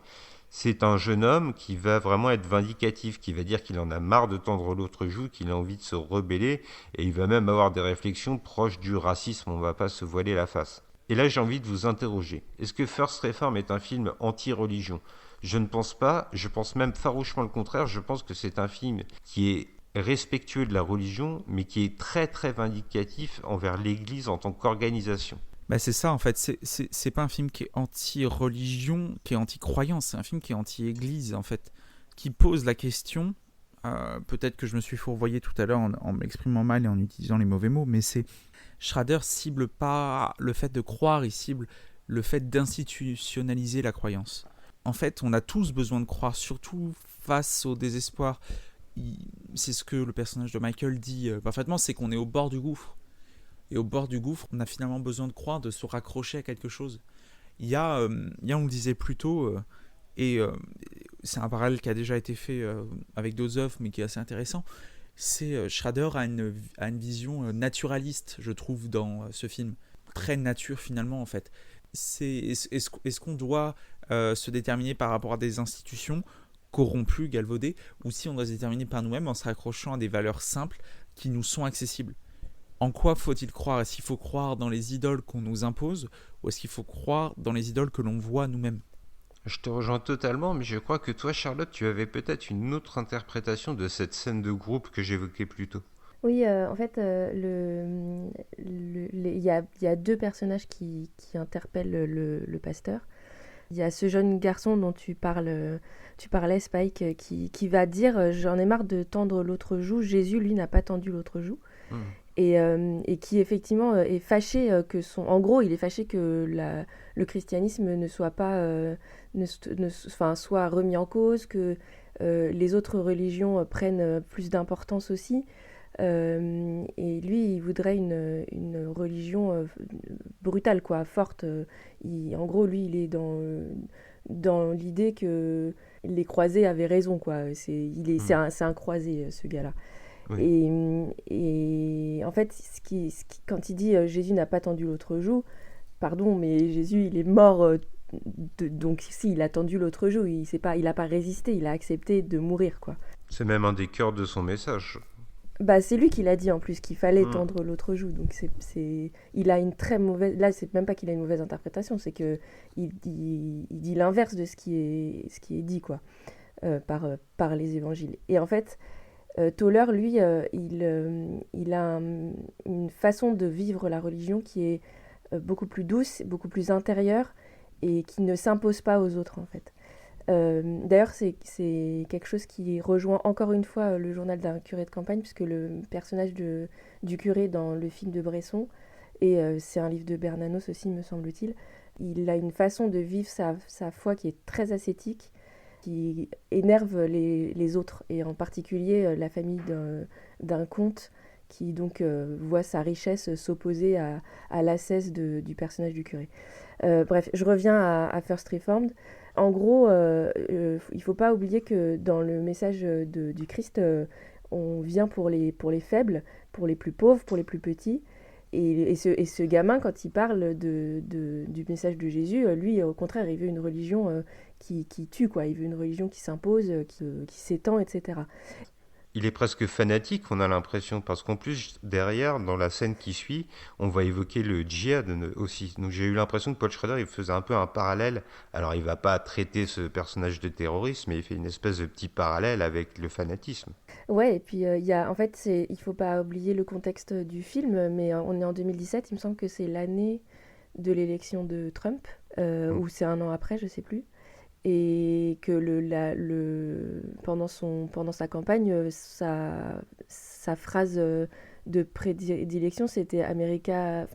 C'est un jeune homme qui va vraiment être vindicatif, qui va dire qu'il en a marre de tendre l'autre joue, qu'il a envie de se rebeller, et il va même avoir des réflexions proches du racisme, on ne va pas se voiler la face. Et là, j'ai envie de vous interroger. Est-ce que First Reform est un film anti-religion? Je ne pense pas, je pense même farouchement le contraire. Je pense que c'est un film qui est respectueux de la religion, mais qui est très très vindicatif envers l'Église en tant qu'organisation. Bah c'est ça en fait, c'est pas un film qui est anti-religion, qui est anti-croyance, c'est un film qui est anti-église en fait, qui pose la question, peut-être que je me suis fourvoyé tout à l'heure en m'exprimant mal et en utilisant les mauvais mots, mais c'est Schrader cible pas le fait de croire, il cible le fait d'institutionnaliser la croyance. En fait, on a tous besoin de croire, surtout face au désespoir. C'est ce que le personnage de Michael dit parfaitement, c'est qu'on est au bord du gouffre. Et au bord du gouffre, on a finalement besoin de croire, de se raccrocher à quelque chose. Il y a, on le disait plus tôt, c'est un parallèle qui a déjà été fait avec d'autres œuvres, mais qui est assez intéressant. C'est Schrader a une vision naturaliste, je trouve, dans ce film. Très nature, finalement, en fait. Est-ce qu'on doit se déterminer par rapport à des institutions corrompues, galvaudées, ou si on doit se déterminer par nous-mêmes en se raccrochant à des valeurs simples qui nous sont accessibles? En quoi faut-il croire? Est-ce qu'il faut croire dans les idoles qu'on nous impose, ou est-ce qu'il faut croire dans les idoles que l'on voit nous-mêmes? Je te rejoins totalement, mais je crois que toi, Charlotte, tu avais peut-être une autre interprétation de cette scène de groupe que j'évoquais plus tôt. Oui, en fait, il y a deux personnages qui interpellent le pasteur. Il y a ce jeune garçon dont tu parlais, Spike, qui va dire j'en ai marre de tendre l'autre joue. Jésus, lui, n'a pas tendu l'autre joue. Et qui effectivement est fâché en gros, il est fâché que le christianisme ne soit pas soit remis en cause, que les autres religions prennent plus d'importance aussi. Et lui, il voudrait une religion brutale, quoi, forte. En gros, lui, il est dans l'idée que les croisés avaient raison, quoi. C'est un croisé, ce gars-là. Oui. Et en fait, quand il dit Jésus n'a pas tendu l'autre joue, pardon, mais Jésus, il est mort. Donc si, il a tendu l'autre joue, il n'a pas résisté, il a accepté de mourir, quoi. C'est même un des cœurs de son message. Bah, c'est lui qui l'a dit en plus, qu'il fallait tendre l'autre joue. Donc il a une très mauvaise... Là, c'est même pas qu'il a une mauvaise interprétation, c'est qu'il dit l'inverse de ce qui est dit, quoi, par les évangiles. Et en fait, Toller, lui, il a une façon de vivre la religion qui est beaucoup plus douce, beaucoup plus intérieure, et qui ne s'impose pas aux autres, en fait. D'ailleurs, c'est quelque chose qui rejoint encore une fois le journal d'un curé de campagne, puisque le personnage du curé dans le film de Bresson, et c'est un livre de Bernanos aussi, me semble-t-il, il a une façon de vivre sa foi qui est très ascétique, qui énerve les autres, et en particulier la famille d'un comte qui donc voit sa richesse s'opposer à l'ascèse du personnage du curé. Bref, je reviens à First Reformed. En gros, il ne faut pas oublier que dans le message du Christ, on vient pour les faibles, pour les plus pauvres, pour les plus petits. Et ce gamin, quand il parle du message de Jésus, lui, au contraire, il veut une religion qui tue, quoi. Il veut une religion qui s'impose, qui s'étend, etc. Il est presque fanatique, on a l'impression, parce qu'en plus, derrière, dans la scène qui suit, on va évoquer le djihad aussi. Donc j'ai eu l'impression que Paul Schrader, il faisait un peu un parallèle. Alors il ne va pas traiter ce personnage de terroriste, mais il fait une espèce de petit parallèle avec le fanatisme. Ouais, et puis il ne faut pas oublier le contexte du film, mais on est en 2017, il me semble que c'est l'année de l'élection de Trump, ou c'est un an après, je ne sais plus. et que pendant sa campagne, sa phrase de prédilection, c'était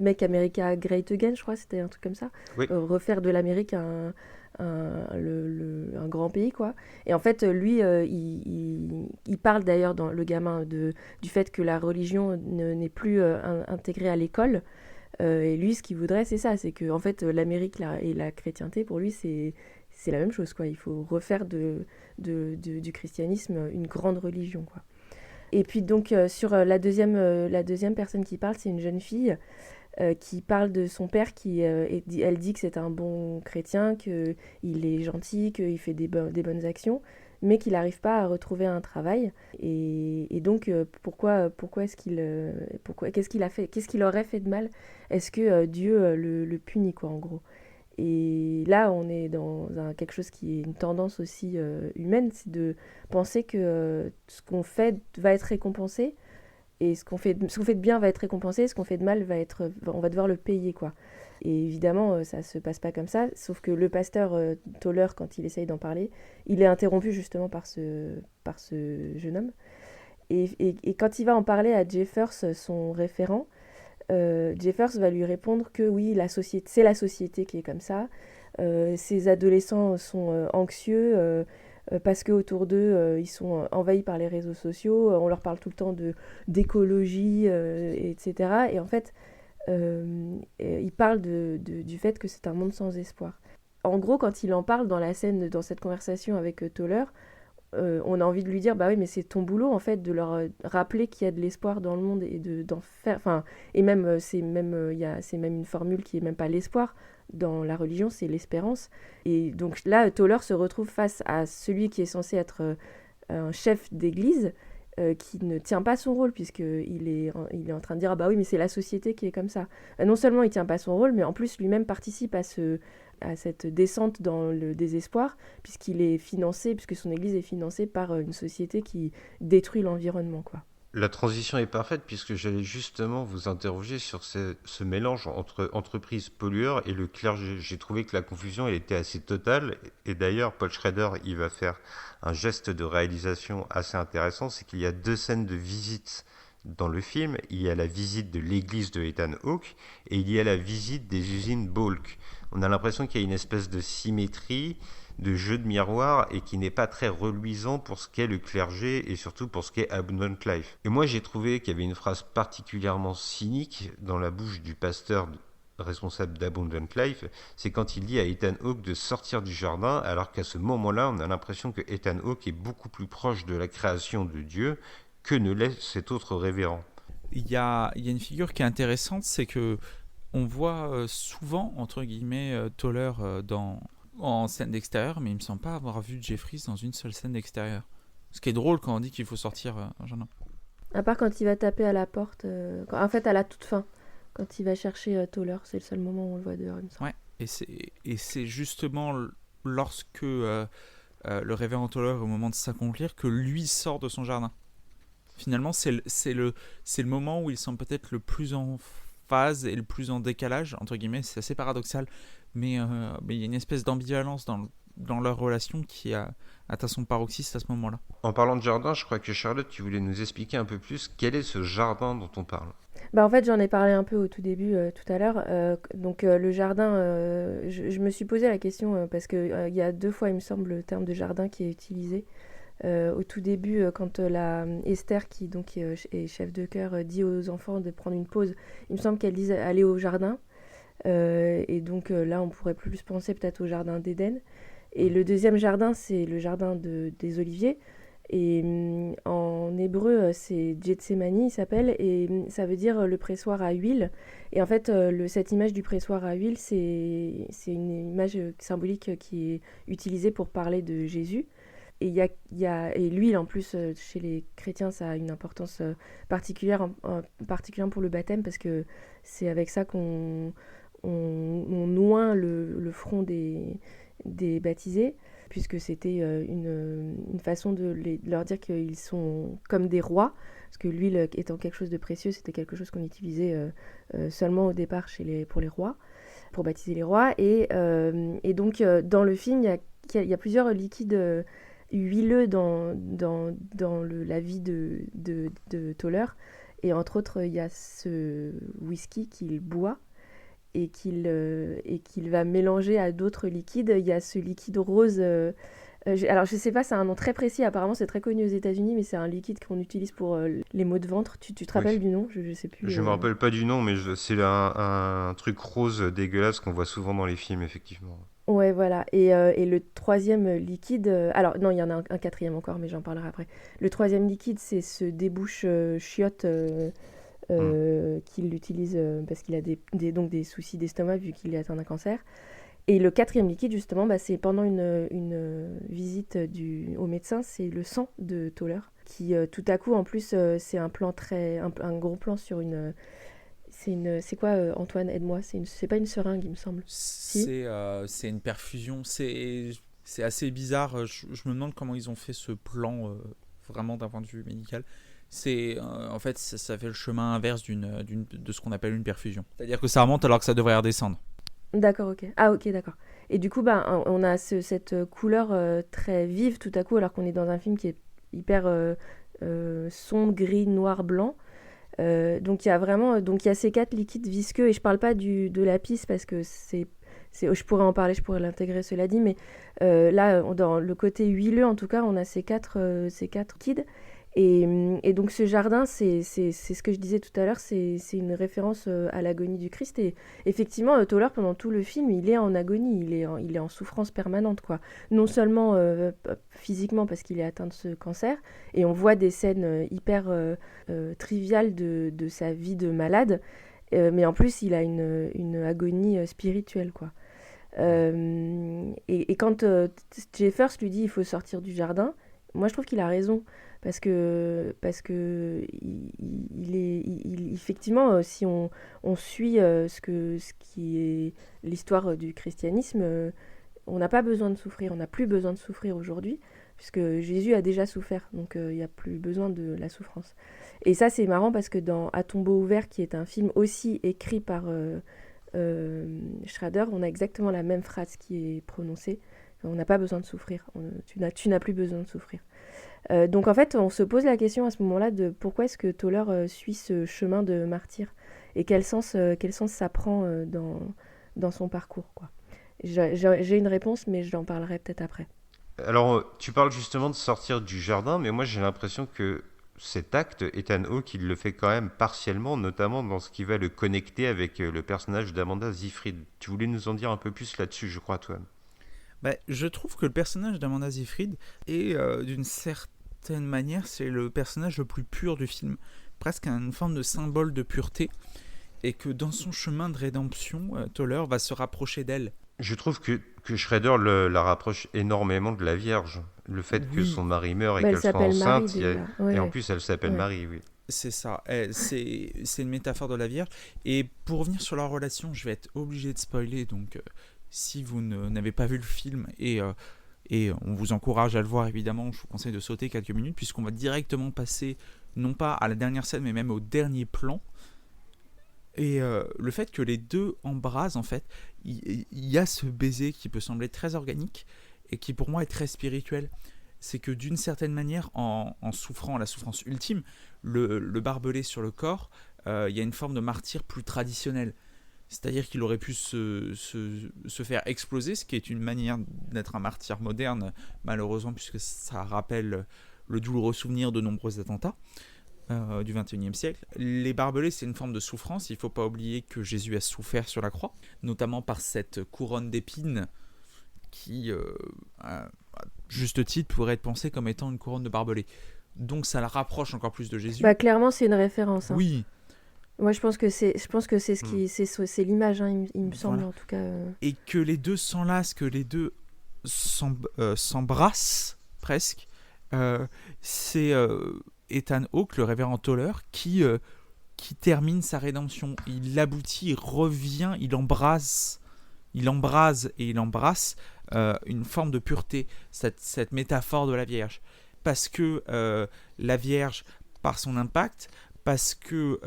Make America Great Again, je crois, c'était un truc comme ça. Oui. Refaire de l'Amérique un grand pays, quoi. Et en fait, lui, il parle d'ailleurs dans Le Gamin du fait que la religion n'est plus intégrée à l'école. Et lui, ce qu'il voudrait, c'est ça, c'est que en fait, l'Amérique et la chrétienté, pour lui, c'est la même chose, quoi. Il faut refaire du christianisme une grande religion, quoi. Et puis donc sur la deuxième personne qui parle, c'est une jeune fille qui parle de son père elle dit que c'est un bon chrétien, qu'il est gentil, qu'il fait des bonnes actions, mais qu'il n'arrive pas à retrouver un travail. Et donc pourquoi est-ce qu'est-ce qu'il a fait, qu'est-ce qu'il aurait fait de mal? Est-ce que Dieu le punit, quoi, en gros? Et là, on est dans quelque chose qui est une tendance aussi humaine, c'est de penser que ce qu'on fait va être récompensé, et ce qu'on fait de bien va être récompensé, et ce qu'on fait de mal on va devoir le payer, quoi. Et évidemment, ça se passe pas comme ça, sauf que le pasteur Toller, quand il essaye d'en parler, il est interrompu justement par ce jeune homme. Et quand il va en parler à Jeffers, son référent, Jeffers va lui répondre que oui, c'est la société qui est comme ça. Ces adolescents sont anxieux parce qu'autour d'eux, ils sont envahis par les réseaux sociaux. On leur parle tout le temps d'écologie, etc. Et en fait, il parle du fait que c'est un monde sans espoir. En gros, quand il en parle dans cette conversation avec Toller, on a envie de lui dire bah oui, mais c'est ton boulot en fait de leur rappeler qu'il y a de l'espoir dans le monde et d'en faire, enfin, et même c'est même une formule qui est même pas l'espoir dans la religion, c'est l'espérance. Et donc là, Toller se retrouve face à celui qui est censé être un chef d'église qui ne tient pas son rôle, puisqu'il est en train de dire ah bah oui, mais c'est la société qui est comme ça. Non seulement il tient pas son rôle, mais en plus lui-même participe à cette descente dans le désespoir, puisque son église est financée par une société qui détruit l'environnement, quoi. La transition est parfaite puisque j'allais justement vous interroger sur ce mélange entre entreprise pollueur et le clergé. J'ai trouvé que la confusion elle était assez totale, et d'ailleurs Paul Schrader il va faire un geste de réalisation assez intéressant, c'est qu'il y a 2 scènes de visite dans le film. Il y a la visite de l'église de Ethan Hawke et il y a la visite des usines Bulk. On a l'impression qu'il y a une espèce de symétrie, de jeu de miroir, et qui n'est pas très reluisant pour ce qu'est le clergé et surtout pour ce qu'est Abundant Life. Et moi j'ai trouvé qu'il y avait une phrase particulièrement cynique dans la bouche du pasteur responsable d'Abundant Life, c'est quand il dit à Ethan Hawke de sortir du jardin, alors qu'à ce moment-là on a l'impression que Ethan Hawke est beaucoup plus proche de la création de Dieu que ne l'est cet autre révérend. Il y a une figure qui est intéressante, c'est que on voit souvent, entre guillemets, Toller en scène d'extérieur, mais il me semble pas avoir vu Jeffries dans une seule scène d'extérieur. Ce qui est drôle quand on dit qu'il faut sortir un jardin. À part quand il va taper à la porte, en fait à la toute fin, quand il va chercher Toller, c'est le seul moment où on le voit dehors, il me semble. Ouais, et c'est justement lorsque le révérend Toller, au moment de s'accomplir, que lui sort de son jardin. Finalement, c'est le moment où il semble peut-être le plus en phase et le plus en décalage, entre guillemets. C'est assez paradoxal, mais il y a une espèce d'ambivalence dans leur relation qui a atteint son paroxysme à ce moment-là. En parlant de jardin, je crois que Charlotte, tu voulais nous expliquer un peu plus quel est ce jardin dont on parle. Bah en fait, j'en ai parlé un peu au tout début, tout à l'heure. Donc le jardin, je me suis posé la question parce que il y a 2 fois, il me semble, le terme de jardin qui est utilisé. Au tout début, quand Esther, qui donc est chef de chœur, dit aux enfants de prendre une pause, il me semble qu'elle dit aller au jardin. Et donc là, on pourrait plus penser peut-être au jardin d'Éden. Et le deuxième jardin, c'est le jardin des Oliviers. Et en hébreu, c'est Gethsémani, il s'appelle, et ça veut dire le pressoir à huile. Et en fait, cette image du pressoir à huile, c'est une image symbolique qui est utilisée pour parler de Jésus. Et et l'huile, en plus, chez les chrétiens, ça a une importance particulière pour le baptême, parce que c'est avec ça qu'on oint le front des baptisés, puisque c'était une façon de leur dire qu'ils sont comme des rois, parce que l'huile étant quelque chose de précieux, c'était quelque chose qu'on utilisait seulement au départ pour les rois. pour baptiser les rois. Et donc, dans le film, il y a plusieurs liquides huileux dans la vie de Toller. Et entre autres, il y a ce whisky qu'il boit et qu'il va mélanger à d'autres liquides. Il y a ce liquide rose. Alors, je sais pas, c'est un nom très précis. Apparemment, c'est très connu aux États-Unis, mais c'est un liquide qu'on utilise pour les maux de ventre. Tu te rappelles du nom? Je sais plus. Je me rappelle pas du nom, mais c'est un truc rose dégueulasse qu'on voit souvent dans les films, effectivement. Ouais, voilà. Et le troisième liquide... alors, non, il y en a un quatrième encore, mais j'en parlerai après. Le troisième liquide, c'est ce débouche chiotte qu'il utilise parce qu'il a donc des soucis d'estomac vu qu'il est atteint d'un cancer. Et le quatrième liquide, justement, c'est pendant une visite au médecin, c'est le sang de Toller, qui tout à coup, en plus, c'est un plan un gros plan sur une... C'est quoi, Antoine, aide-moi? C'est pas une seringue, il me semble. Si. C'est une perfusion. C'est assez bizarre. Je me demande comment ils ont fait ce plan, vraiment d'un point de vue médical. En fait, ça fait le chemin inverse de ce qu'on appelle une perfusion. C'est-à-dire que ça remonte alors que ça devrait redescendre. D'accord, ok. Ah, ok, d'accord. Et du coup, on a cette couleur très vive tout à coup, alors qu'on est dans un film qui est hyper sombre, gris, noir, blanc. Donc il y a ces 4 liquides visqueux, et je parle pas de la pisse parce que je pourrais en parler, je pourrais l'intégrer, cela dit, mais là, dans le côté huileux, en tout cas, on a ces quatre liquides. Et donc ce jardin, c'est ce que je disais tout à l'heure, c'est une référence à l'agonie du Christ. Et effectivement, Toller, pendant tout le film, il est en agonie, il est en souffrance permanente, quoi. Non seulement physiquement parce qu'il est atteint de ce cancer, et on voit des scènes hyper triviales de sa vie de malade, mais en plus il a une agonie spirituelle, quoi. Et quand Jeffers lui dit il faut sortir du jardin, moi je trouve qu'il a raison. Parce que effectivement, si on suit ce qui est l'histoire du christianisme, on n'a pas besoin de souffrir, on n'a plus besoin de souffrir aujourd'hui, puisque Jésus a déjà souffert, donc il n'y a plus besoin de la souffrance. Et ça, c'est marrant parce que dans À tombeau ouvert, qui est un film aussi écrit par Schrader, on a exactement la même phrase qui est prononcée. On n'a pas besoin de souffrir, tu n'as plus besoin de souffrir. Donc en fait, on se pose la question à ce moment-là de pourquoi est-ce que Toller suit ce chemin de martyr et quel sens ça prend dans son parcours, quoi. J'ai une réponse, mais j'en parlerai peut-être après. Alors, tu parles justement de sortir du jardin, mais moi j'ai l'impression que cet acte, Ethan Hawke, il le fait quand même partiellement, notamment dans ce qui va le connecter avec le personnage d'Amanda Seyfried. Tu voulais nous en dire un peu plus là-dessus, je crois, Antoine. Je trouve que le personnage d'Amanda Seyfried est, d'une certaine manière, c'est le personnage le plus pur du film, presque une forme de symbole de pureté, et que dans son chemin de rédemption, Toller va se rapprocher d'elle. Je trouve que Schrader la rapproche énormément de la Vierge. Le fait que son mari meurt et qu'elle soit enceinte, et en plus elle s'appelle Marie, oui. C'est ça, c'est une métaphore de la Vierge. Et pour revenir sur leur relation, je vais être obligé de spoiler, donc... Si vous n'avez pas vu le film, et on vous encourage à le voir évidemment, je vous conseille de sauter quelques minutes, puisqu'on va directement passer, non pas à la dernière scène, mais même au dernier plan. Et le fait que les deux embrassent, en fait, il y a ce baiser qui peut sembler très organique, et qui pour moi est très spirituel. C'est que d'une certaine manière, en souffrant la souffrance ultime, le barbelé sur le corps, il y a une forme de martyre plus traditionnelle. C'est-à-dire qu'il aurait pu se faire exploser, ce qui est une manière d'être un martyr moderne, malheureusement, puisque ça rappelle le douloureux souvenir de nombreux attentats du XXIe siècle. Les barbelés, c'est une forme de souffrance. Il ne faut pas oublier que Jésus a souffert sur la croix, notamment par cette couronne d'épines qui, à juste titre, pourrait être pensée comme étant une couronne de barbelés. Donc ça la rapproche encore plus de Jésus. Clairement, c'est une référence. Hein. Oui. Moi, je pense que c'est c'est l'image, hein, il me semble, en tout cas. Et que les deux s'enlacent, que les deux s'embrassent presque. C'est Ethan Hawke, le révérend Toller, qui termine sa rédemption. Il aboutit, il revient, il embrase et il embrasse une forme de pureté, cette métaphore de la Vierge. Parce que la Vierge, par son impact, parce que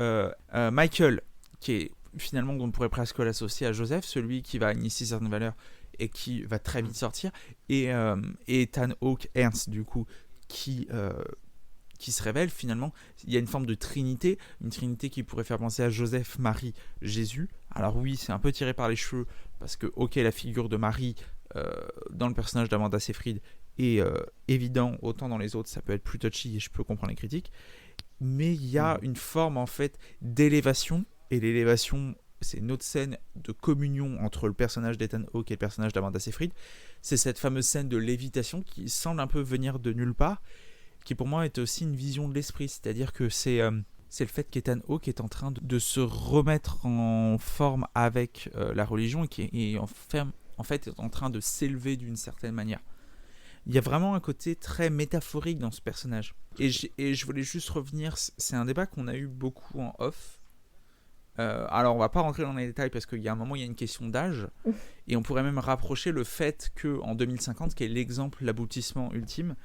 Michael, qui est finalement qu'on pourrait presque l'associer à Joseph, celui qui va initier certaines valeurs et qui va très vite sortir, et Ethan Hawke, Ernst du coup, qui se révèle finalement. Il y a une forme de trinité, une trinité qui pourrait faire penser à Joseph, Marie, Jésus. Alors oui, c'est un peu tiré par les cheveux, parce que ok, la figure de Marie dans le personnage d'Amanda Seyfried est évident, autant dans les autres ça peut être plus touchy et je peux comprendre les critiques, mais il y a une forme en fait d'élévation, et l'élévation c'est une autre scène de communion entre le personnage d'Ethan Hawke et le personnage d'Amanda Seyfried. C'est cette fameuse scène de lévitation qui semble un peu venir de nulle part, qui pour moi est aussi une vision de l'esprit, c'est-à-dire que c'est le fait qu'Ethan Hawke est en train de se remettre en forme avec la religion, et qui est en fait est en train de s'élever d'une certaine manière. Il y a vraiment un côté très métaphorique dans ce personnage. Et je voulais juste revenir, c'est un débat qu'on a eu beaucoup en off. Alors on va pas rentrer dans les détails parce qu'il y a un moment il y a une question d'âge, et on pourrait même rapprocher le fait qu'en 2050, qui est l'exemple, l'aboutissement ultime,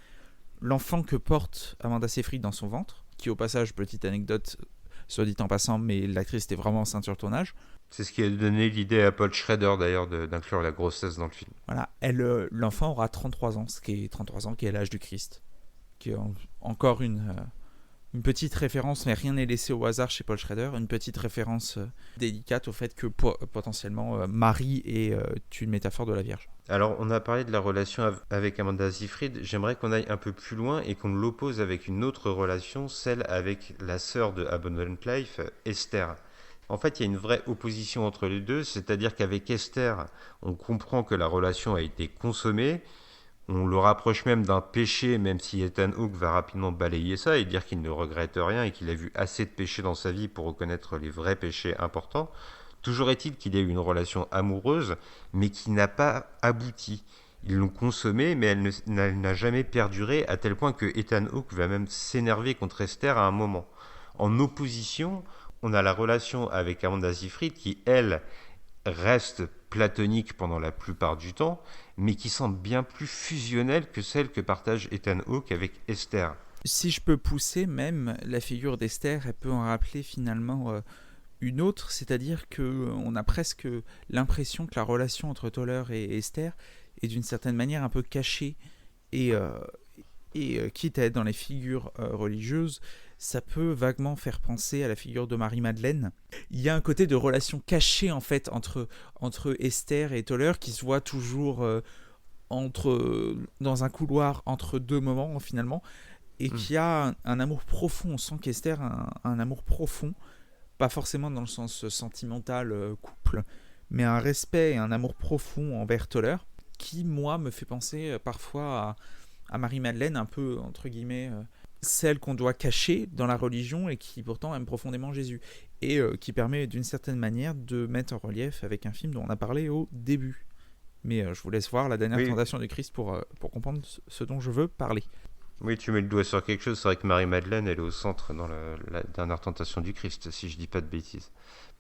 l'enfant que porte Amanda Seyfried dans son ventre, qui au passage, petite anecdote, soit dit en passant, mais l'actrice était vraiment enceinte sur le tournage. C'est ce qui a donné l'idée à Paul Schrader d'ailleurs d'inclure la grossesse dans le film. Voilà, l'enfant aura 33 ans, ce qui est 33 ans qui est l'âge du Christ, qui est encore une petite référence, mais rien n'est laissé au hasard chez Paul Schrader, une petite référence délicate au fait que potentiellement Marie est une métaphore de la Vierge. Alors, on a parlé de la relation avec Amanda Seyfried. J'aimerais qu'on aille un peu plus loin et qu'on l'oppose avec une autre relation, celle avec la sœur de Abundant Life, Esther. En fait, il y a une vraie opposition entre les deux, c'est-à-dire qu'avec Esther, on comprend que la relation a été consommée. On le rapproche même d'un péché, même si Ethan Hawke va rapidement balayer ça et dire qu'il ne regrette rien et qu'il a vu assez de péchés dans sa vie pour reconnaître les vrais péchés importants. Toujours est-il qu'il y a eu une relation amoureuse, mais qui n'a pas abouti. Ils l'ont consommée, mais elle n'a jamais perduré, à tel point que Ethan Hawke va même s'énerver contre Esther à un moment. En opposition, on a la relation avec Amanda Seyfried qui, elle, reste platonique pendant la plupart du temps, mais qui semble bien plus fusionnelle que celle que partage Ethan Hawke avec Esther. Si je peux pousser, même la figure d'Esther, elle peut en rappeler finalement une autre, c'est-à-dire qu'on a presque l'impression que la relation entre Toller et Esther est d'une certaine manière un peu cachée, et quitte à être dans les figures religieuses, ça peut vaguement faire penser à la figure de Marie-Madeleine. Il y a un côté de relation cachée en fait entre Esther et Toller, qui se voit toujours dans un couloir entre deux moments finalement, et qui a un amour profond. On sent qu'Esther a un amour profond, pas forcément dans le sens sentimental couple, mais un respect et un amour profond envers Toller, qui moi me fait penser parfois à Marie-Madeleine, un peu entre guillemets celle qu'on doit cacher dans la religion et qui pourtant aime profondément Jésus, et qui permet d'une certaine manière de mettre en relief avec un film dont on a parlé au début. Mais je vous laisse voir La dernière tentation de Christ pour comprendre ce dont je veux parler. Oui, tu mets le doigt sur quelque chose. C'est vrai que Marie-Madeleine, elle est au centre dans la dernière tentation du Christ, si je dis pas de bêtises.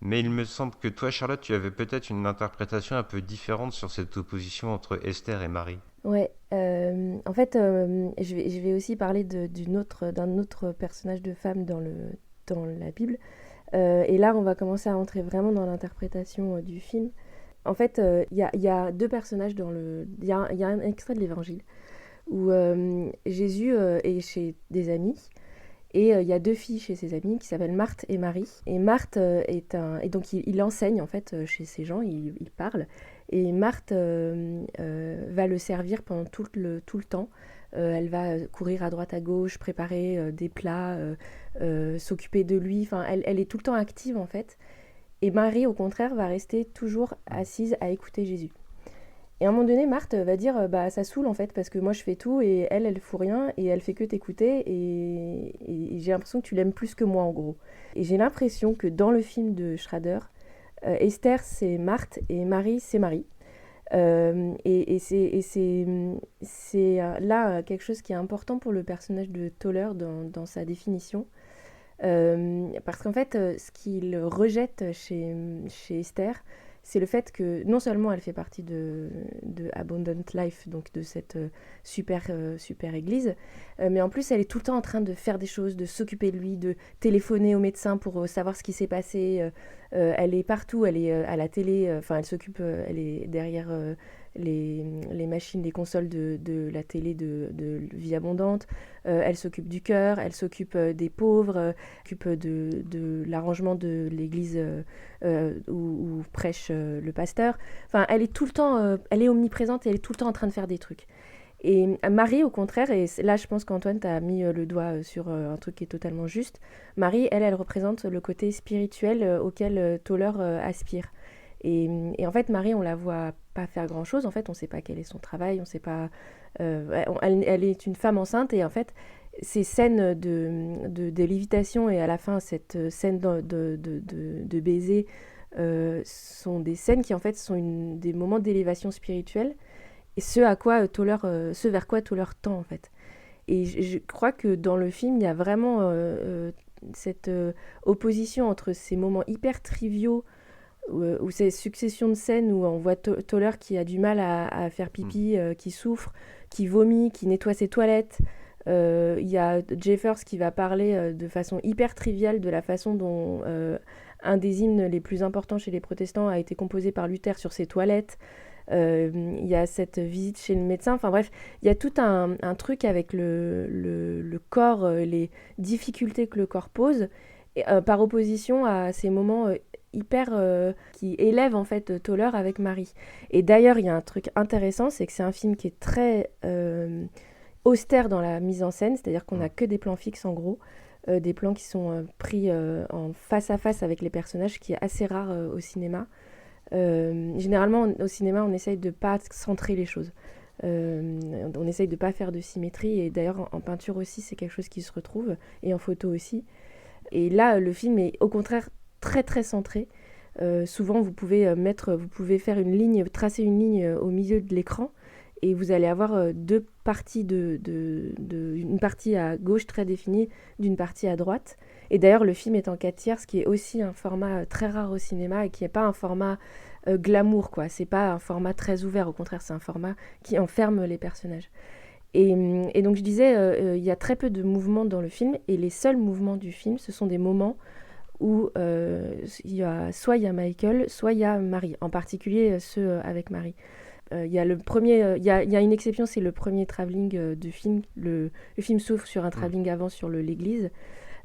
Mais il me semble que toi, Charlotte, tu avais peut-être une interprétation un peu différente sur cette opposition entre Esther et Marie. Ouais, en fait, je vais aussi parler d'un autre personnage de femme dans la Bible. Et là, on va commencer à entrer vraiment dans l'interprétation du film. En fait, il y a deux personnages il y a un extrait de l'Évangile où Jésus est chez des amis, et il y a deux filles chez ses amis qui s'appellent Marthe et Marie. Et Marthe et donc il enseigne en fait chez ces gens, il parle. Et Marthe va le servir pendant tout le temps. Elle va courir à droite à gauche, préparer des plats, s'occuper de lui. Enfin, elle est tout le temps active en fait. Et Marie, au contraire, va rester toujours assise à écouter Jésus. Et à un moment donné, Marthe va dire bah ça saoule en fait, parce que moi je fais tout et elle fout rien et elle fait que t'écouter, et j'ai l'impression que tu l'aimes plus que moi en gros. Et j'ai l'impression que dans le film de Schrader, Esther c'est Marthe et Marie c'est Marie. Et c'est là quelque chose qui est important pour le personnage de Toller dans sa définition. Parce qu'en fait, ce qu'il rejette chez Esther, c'est le fait que non seulement elle fait partie de Abundant Life, donc de cette super église, mais en plus elle est tout le temps en train de faire des choses, de s'occuper de lui, de téléphoner au médecin pour savoir ce qui s'est passé. Elle est partout, elle est à la télé, elle s'occupe, elle est derrière les machines, les consoles de la télé de Vie Abondante. Elle s'occupe du cœur, elle s'occupe des pauvres, s'occupe de l'arrangement de l'église où prêche le pasteur. Enfin, elle est tout le temps, elle est omniprésente et elle est tout le temps en train de faire des trucs. Et Marie, au contraire, et là je pense qu'Antoine t'a mis le doigt sur un truc qui est totalement juste, Marie, elle représente le côté spirituel auquel Toller aspire. Et en fait, Marie, on la voit pas faire grand-chose. En fait, on sait pas quel est son travail, on sait pas... elle est une femme enceinte et en fait, ces scènes de lévitation et à la fin, cette scène de baiser sont des scènes qui en fait sont des moments d'élévation spirituelle et ce vers quoi Toller tend en fait. Et je crois que dans le film, il y a vraiment cette opposition entre ces moments hyper triviaux ou ces successions de scènes où on voit Toller qui a du mal à faire pipi, qui souffre, qui vomit, qui nettoie ses toilettes. Il y a Jeffers qui va parler de façon hyper triviale de la façon dont un des hymnes les plus importants chez les protestants a été composé par Luther sur ses toilettes. Il y a cette visite chez le médecin. Enfin bref, il y a tout un truc avec le corps, les difficultés que le corps pose, et, par opposition à ces moments hyper qui élèvent en fait Toller avec Marie. Et d'ailleurs, il y a un truc intéressant, c'est que c'est un film qui est très austère dans la mise en scène, c'est-à-dire qu'on n'a que des plans fixes en gros, des plans qui sont pris en face à face avec les personnages, qui est assez rare au cinéma. Généralement, au cinéma, on essaye de ne pas centrer les choses. On essaye de ne pas faire de symétrie. Et d'ailleurs, en peinture aussi, c'est quelque chose qui se retrouve. Et en photo aussi. Et là, le film est au contraire très, très centré. Souvent, vous pouvez faire une ligne, tracer une ligne au milieu de l'écran. Et vous allez avoir deux parties une partie à gauche très définie, d'une partie à droite. Et d'ailleurs, le film est en 4/3, ce qui est aussi un format très rare au cinéma et qui n'est pas un format glamour, quoi. C'est pas un format très ouvert, au contraire, c'est un format qui enferme les personnages. Et donc, je disais, il y a très peu de mouvements dans le film, et les seuls mouvements du film, ce sont des moments où soit il y a Michael, soit il y a Marie, en particulier ceux avec Marie. Il y a une exception, c'est le premier travelling du film. Le film s'ouvre sur un travelling avant sur l'église.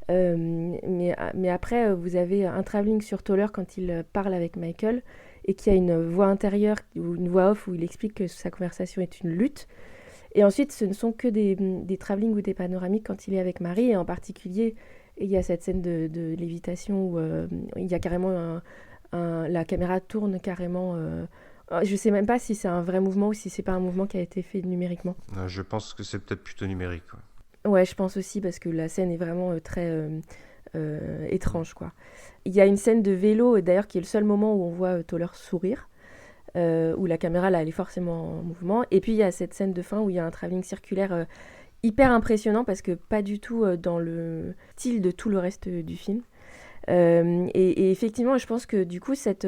Mais après, vous avez un travelling sur Toller quand il parle avec Michael et qu'il y a une voix intérieure ou une voix off où il explique que sa conversation est une lutte. Et ensuite, ce ne sont que des travelling ou des panoramiques quand il est avec Marie. Et en particulier, il y a cette scène de lévitation où il y a carrément la caméra tourne carrément. Je ne sais même pas si c'est un vrai mouvement ou si c'est pas un mouvement qui a été fait numériquement. Je pense que c'est peut-être plutôt numérique. Ouais, je pense aussi parce que la scène est vraiment très étrange, quoi. Il y a une scène de vélo, d'ailleurs, qui est le seul moment où on voit Toller sourire, où la caméra, là, elle est forcément en mouvement. Et puis, il y a cette scène de fin où il y a un travelling circulaire hyper impressionnant parce que pas du tout dans le style de tout le reste du film. Et effectivement, je pense que du coup, cette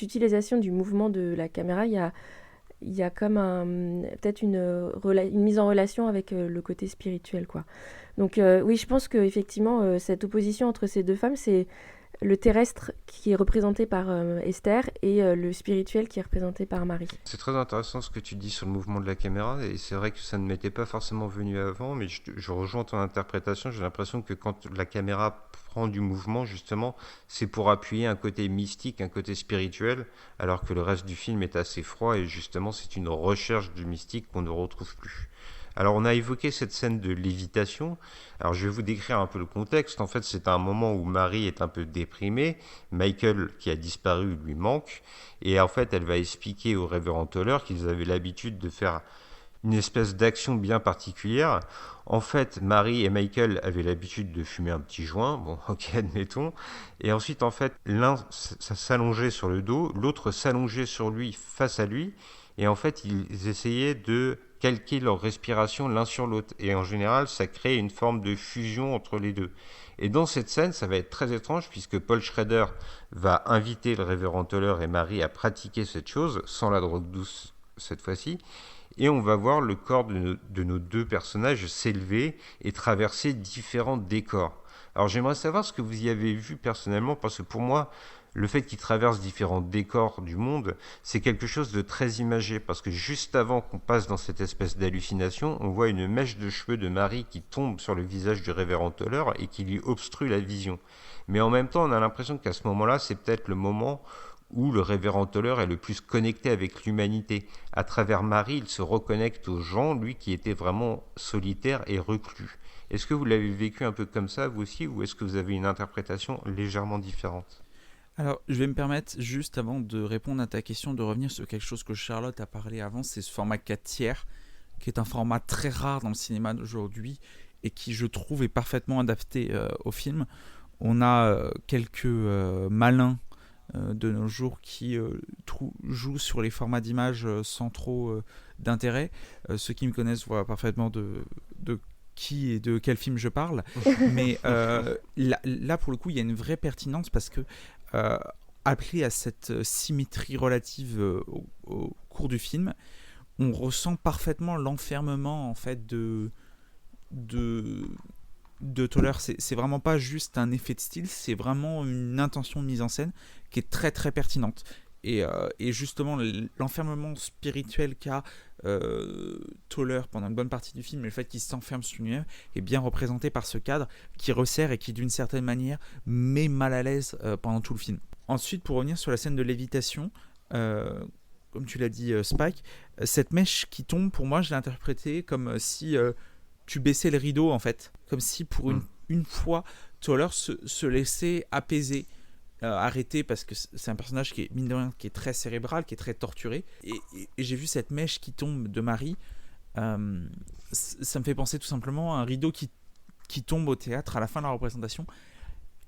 utilisation du mouvement de la caméra, il y a comme peut-être une mise en relation avec le côté spirituel, quoi. Donc oui, je pense qu'effectivement, cette opposition entre ces deux femmes, c'est le terrestre qui est représenté par Esther et le spirituel qui est représenté par Marie. C'est très intéressant ce que tu dis sur le mouvement de la caméra, et c'est vrai que ça ne m'était pas forcément venu avant, mais je rejoins ton interprétation. J'ai l'impression que quand la caméra prend du mouvement, justement, c'est pour appuyer un côté mystique, un côté spirituel, alors que le reste du film est assez froid, et justement c'est une recherche du mystique qu'on ne retrouve plus. Alors on a évoqué cette scène de lévitation. Alors je vais vous décrire un peu le contexte. En fait, c'est un moment où Marie est un peu déprimée. Michael, qui a disparu, lui manque. Et en fait, elle va expliquer au révérend Toller qu'ils avaient l'habitude de faire une espèce d'action bien particulière. En fait, Marie et Michael avaient l'habitude de fumer un petit joint. Bon, ok, admettons. Et ensuite, en fait, l'un s'allongeait sur le dos, l'autre s'allongeait sur lui, face à lui. Et en fait, ils essayaient de calquer leur respiration l'un sur l'autre. Et en général, ça crée une forme de fusion entre les deux. Et dans cette scène, ça va être très étrange puisque Paul Schrader va inviter le révérend Toller et Marie à pratiquer cette chose, sans la drogue douce cette fois-ci. Et on va voir le corps de nos deux personnages s'élever et traverser différents décors. Alors j'aimerais savoir ce que vous y avez vu personnellement, parce que pour moi, le fait qu'ils traversent différents décors du monde, c'est quelque chose de très imagé, parce que juste avant qu'on passe dans cette espèce d'hallucination, on voit une mèche de cheveux de Marie qui tombe sur le visage du révérend Toller et qui lui obstrue la vision. Mais en même temps, on a l'impression qu'à ce moment-là, c'est peut-être le moment où le révérend Toller est le plus connecté avec l'humanité. À travers Marie, il se reconnecte aux gens, lui qui était vraiment solitaire et reclus. Est-ce que vous l'avez vécu un peu comme ça, vous aussi, ou est-ce que vous avez une interprétation légèrement différente ? Alors, je vais me permettre, juste avant de répondre à ta question, de revenir sur quelque chose que Charlotte a parlé avant, c'est ce format 4 tiers, qui est un format très rare dans le cinéma d'aujourd'hui, et qui, je trouve, est parfaitement adapté au film. On a quelques malins de nos jours qui jouent sur les formats d'images sans trop d'intérêt. Ceux qui me connaissent voient parfaitement de qui et de quel film je parle. Mais là, pour le coup, il y a une vraie pertinence parce que appelé à cette symétrie relative au cours du film, on ressent parfaitement l'enfermement en fait de Toller. C'est vraiment pas juste un effet de style, c'est vraiment une intention de mise en scène qui est très très pertinente. Et justement, l'enfermement spirituel qu'a Toller pendant une bonne partie du film, et le fait qu'il s'enferme sur lui-même, est bien représenté par ce cadre qui resserre et qui, d'une certaine manière, met mal à l'aise pendant tout le film. Ensuite, pour revenir sur la scène de lévitation, comme tu l'as dit, Spike, cette mèche qui tombe, pour moi, je l'ai interprétée comme si tu baissais le rideau, en fait. Comme si, pour une fois, Toller se laissait apaiser. Arrêté, parce que c'est un personnage qui est, mine de rien, qui est très cérébral, qui est très torturé, et j'ai vu cette mèche qui tombe de Marie, ça me fait penser tout simplement à un rideau qui tombe au théâtre à la fin de la représentation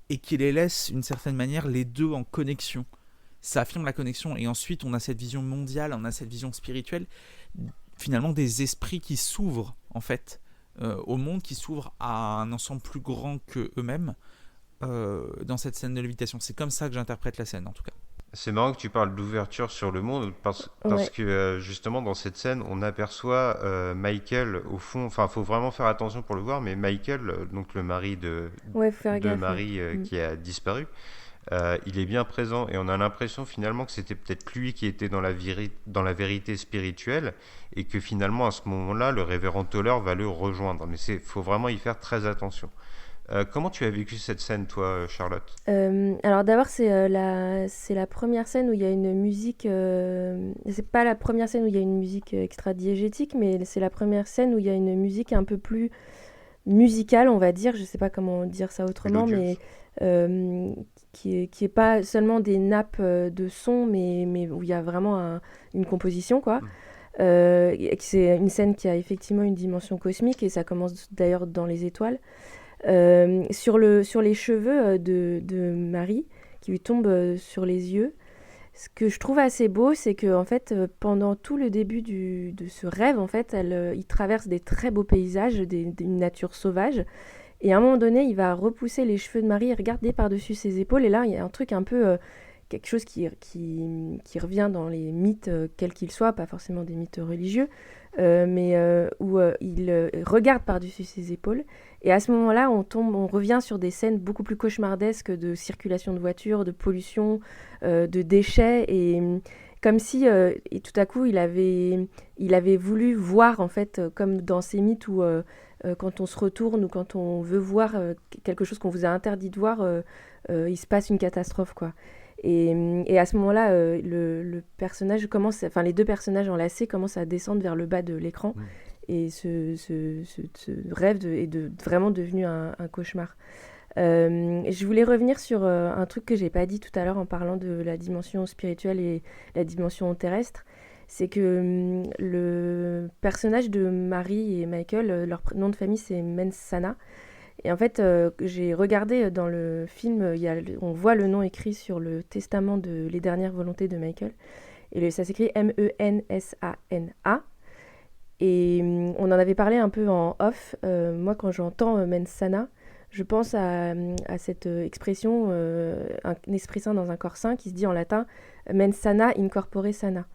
et qui les laisse d'une certaine manière les deux en connexion. Ça affirme la connexion, et ensuite on a cette vision mondiale, on a cette vision spirituelle, finalement des esprits qui s'ouvrent en fait au monde, qui s'ouvrent à un ensemble plus grand que eux-mêmes. Dans cette scène de lévitation. C'est comme ça que j'interprète la scène, en tout cas. C'est marrant que tu parles d'ouverture sur le monde, parce que justement dans cette scène, on aperçoit Michael au fond, enfin il faut vraiment faire attention pour le voir, mais Michael, donc le mari de Marie qui a disparu, il est bien présent, et on a l'impression finalement que c'était peut-être lui qui était dans la vérité spirituelle, et que finalement à ce moment-là, le révérend Toller va le rejoindre. Mais il faut vraiment y faire très attention. Comment tu as vécu cette scène, toi, Charlotte ? Alors d'abord, c'est la première scène où il y a une musique... c'est pas la première scène où il y a une musique extra-diégétique, mais c'est la première scène où il y a une musique un peu plus musicale, on va dire. Je sais pas comment dire ça autrement, mais qui est pas seulement des nappes de son, mais où il y a vraiment une composition, quoi. C'est une scène qui a effectivement une dimension cosmique, et ça commence d'ailleurs dans les étoiles. Sur les cheveux de Marie qui lui tombent sur les yeux. Ce que je trouve assez beau, c'est que en fait, pendant tout le début de ce rêve, en fait, il traverse des très beaux paysages, d'une nature sauvage. Et à un moment donné, il va repousser les cheveux de Marie et regarder par-dessus ses épaules. Et là, il y a un truc un peu... quelque chose qui revient dans les mythes, quels qu'ils soient, pas forcément des mythes religieux, mais où il regarde par-dessus ses épaules. Et à ce moment-là, on revient sur des scènes beaucoup plus cauchemardesques de circulation de voitures, de pollution, de déchets, et comme si et tout à coup, il avait voulu voir, en fait, comme dans ces mythes où quand on se retourne ou quand on veut voir quelque chose qu'on vous a interdit de voir, il se passe une catastrophe, quoi. Et à ce moment-là, le personnage les deux personnages enlacés commencent à descendre vers le bas de l'écran. Et ce rêve est vraiment devenu un cauchemar. Je voulais revenir sur un truc que j'ai pas dit tout à l'heure en parlant de la dimension spirituelle et la dimension terrestre. C'est que le personnage de Marie et Michael, leur nom de famille c'est Mensana. Et en fait, j'ai regardé dans le film, on voit le nom écrit sur le testament de Les Dernières Volontés de Michael. Et ça s'écrit Mensana. Et on en avait parlé un peu en off. Moi, quand j'entends mens sana, je pense à cette expression, un esprit sain dans un corps sain, qui se dit en latin mens sana in corpore sana.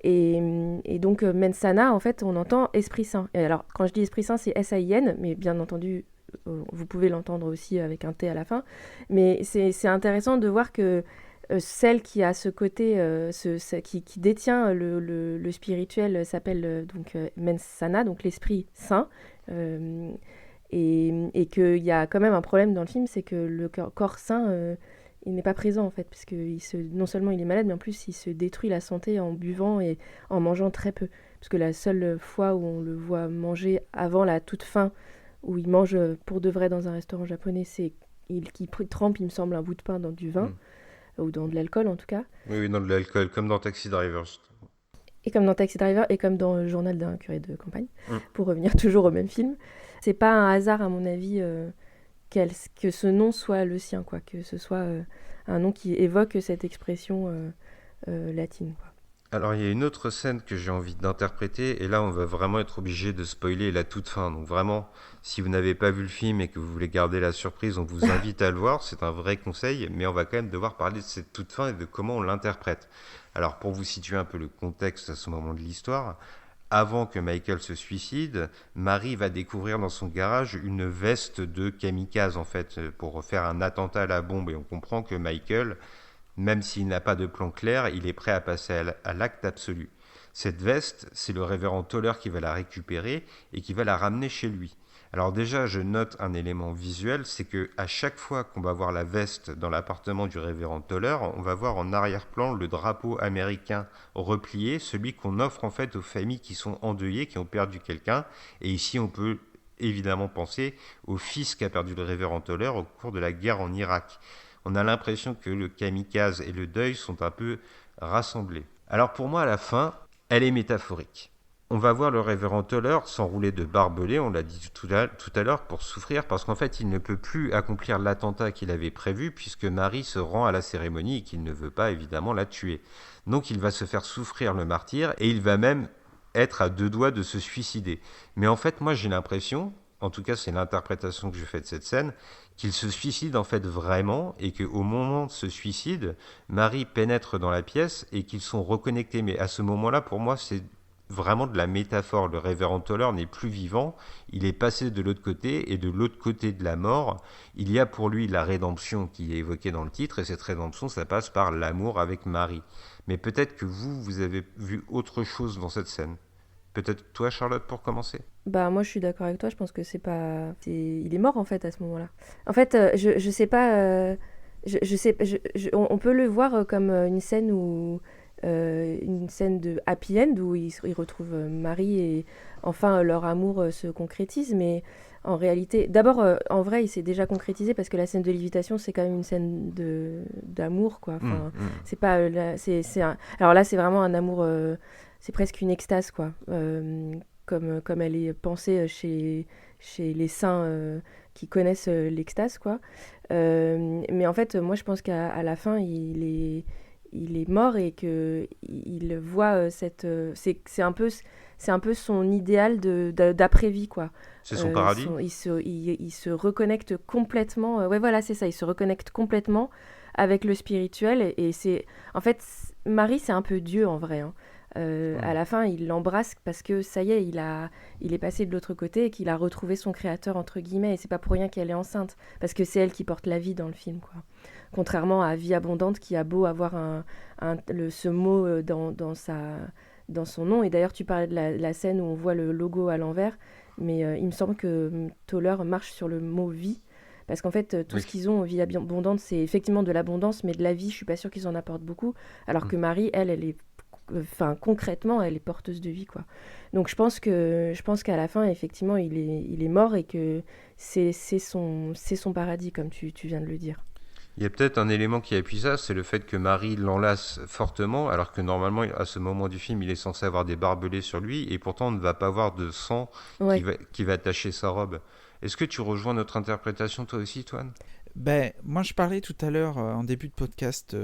Et donc, mens sana, en fait, on entend esprit sain. Et alors, quand je dis esprit sain, c'est S-A-I-N, mais bien entendu, vous pouvez l'entendre aussi avec un T à la fin. Mais c'est intéressant de voir que celle qui a ce côté, qui détient le spirituel, s'appelle donc mens sana, donc l'esprit saint. Et qu'il y a quand même un problème dans le film, c'est que le corps sain, il n'est pas présent en fait, parce que non seulement il est malade, mais en plus il se détruit la santé en buvant et en mangeant très peu. Parce que la seule fois où on le voit manger avant la toute fin, où il mange pour de vrai dans un restaurant japonais, c'est qu'il trempe, il me semble, un bout de pain dans du vin, ou dans de l'alcool en tout cas. Oui, dans de l'alcool, comme dans Taxi Driver. Et comme dans Taxi Driver, et comme dans le journal d'un curé de campagne, pour revenir toujours au même film. C'est pas un hasard, à mon avis, que ce nom soit le sien, quoi, que ce soit un nom qui évoque cette expression latine, quoi. Alors, il y a une autre scène que j'ai envie d'interpréter, et là, on va vraiment être obligé de spoiler la toute fin. Donc, vraiment, si vous n'avez pas vu le film et que vous voulez garder la surprise, on vous invite à le voir. C'est un vrai conseil, mais on va quand même devoir parler de cette toute fin et de comment on l'interprète. Alors, pour vous situer un peu le contexte à ce moment de l'histoire, avant que Michael se suicide, Marie va découvrir dans son garage une veste de kamikaze, en fait, pour faire un attentat à la bombe. Et on comprend que Michael, même s'il n'a pas de plan clair, il est prêt à passer à l'acte absolu. Cette veste, c'est le révérend Toller qui va la récupérer et qui va la ramener chez lui. Alors déjà, je note un élément visuel, c'est que à chaque fois qu'on va voir la veste dans l'appartement du révérend Toller, on va voir en arrière-plan le drapeau américain replié, celui qu'on offre en fait aux familles qui sont endeuillées, qui ont perdu quelqu'un. Et ici, on peut évidemment penser au fils qu'a perdu le révérend Toller au cours de la guerre en Irak. On a l'impression que le kamikaze et le deuil sont un peu rassemblés. Alors pour moi, à la fin, elle est métaphorique. On va voir le révérend Toller s'enrouler de barbelés, on l'a dit tout à l'heure, pour souffrir, parce qu'en fait, il ne peut plus accomplir l'attentat qu'il avait prévu, puisque Marie se rend à la cérémonie et qu'il ne veut pas, évidemment, la tuer. Donc il va se faire souffrir le martyr, et il va même être à 2 doigts de se suicider. Mais en fait, moi, j'ai l'impression, en tout cas c'est l'interprétation que je fais de cette scène, qu'il se suicide en fait vraiment, et qu'au moment de ce suicide, Marie pénètre dans la pièce et qu'ils sont reconnectés. Mais à ce moment-là, pour moi, c'est vraiment de la métaphore. Le révérend Toller n'est plus vivant, il est passé de l'autre côté, et de l'autre côté de la mort, il y a pour lui la rédemption qui est évoquée dans le titre, et cette rédemption, ça passe par l'amour avec Marie. Mais peut-être que vous avez vu autre chose dans cette scène. Peut-être toi, Charlotte, pour commencer ? Bah moi je suis d'accord avec toi, je pense que il est mort en fait à ce moment-là. En fait, je sais pas, on peut le voir comme une scène de happy end où ils retrouvent Marie et enfin leur amour se concrétise, mais en réalité, d'abord en vrai il s'est déjà concrétisé parce que la scène de lévitation c'est quand même une scène d'amour, quoi. Enfin, c'est pas alors là c'est vraiment un amour, c'est presque une extase, quoi. Comme elle est pensée chez les saints qui connaissent l'extase, quoi. Mais en fait, moi, je pense qu'à la fin, il est mort et qu'il voit c'est un peu son idéal d'après-vie, quoi. C'est son paradis. Il se reconnecte complètement. Ouais, voilà, c'est ça. Il se reconnecte complètement avec le spirituel. Et c'est... En fait, Marie, c'est un peu Dieu, en vrai, hein. À la fin, il l'embrasse parce que ça y est, il est passé de l'autre côté et qu'il a retrouvé son créateur, entre guillemets, et c'est pas pour rien qu'elle est enceinte, parce que c'est elle qui porte la vie dans le film, quoi. Contrairement à Vie abondante, qui a beau avoir ce mot dans son nom. Et d'ailleurs, tu parlais de la scène où on voit le logo à l'envers, mais il me semble que Toller marche sur le mot vie. Parce qu'en fait, tout ce qu'ils ont, Vie abondante, c'est effectivement de l'abondance, mais de la vie, je suis pas sûre qu'ils en apportent beaucoup. Alors que Marie, elle est... Enfin, concrètement, elle est porteuse de vie, quoi. Donc je pense qu'à la fin, effectivement, il est mort et que c'est son paradis, comme tu viens de le dire. Il y a peut-être un élément qui appuie ça, c'est le fait que Marie l'enlace fortement, alors que normalement, à ce moment du film, il est censé avoir des barbelés sur lui, et pourtant on ne va pas avoir de sang qui va tacher sa robe. Est-ce que tu rejoins notre interprétation, toi aussi, Toine ? Ben, moi, je parlais tout à l'heure, en début de podcast,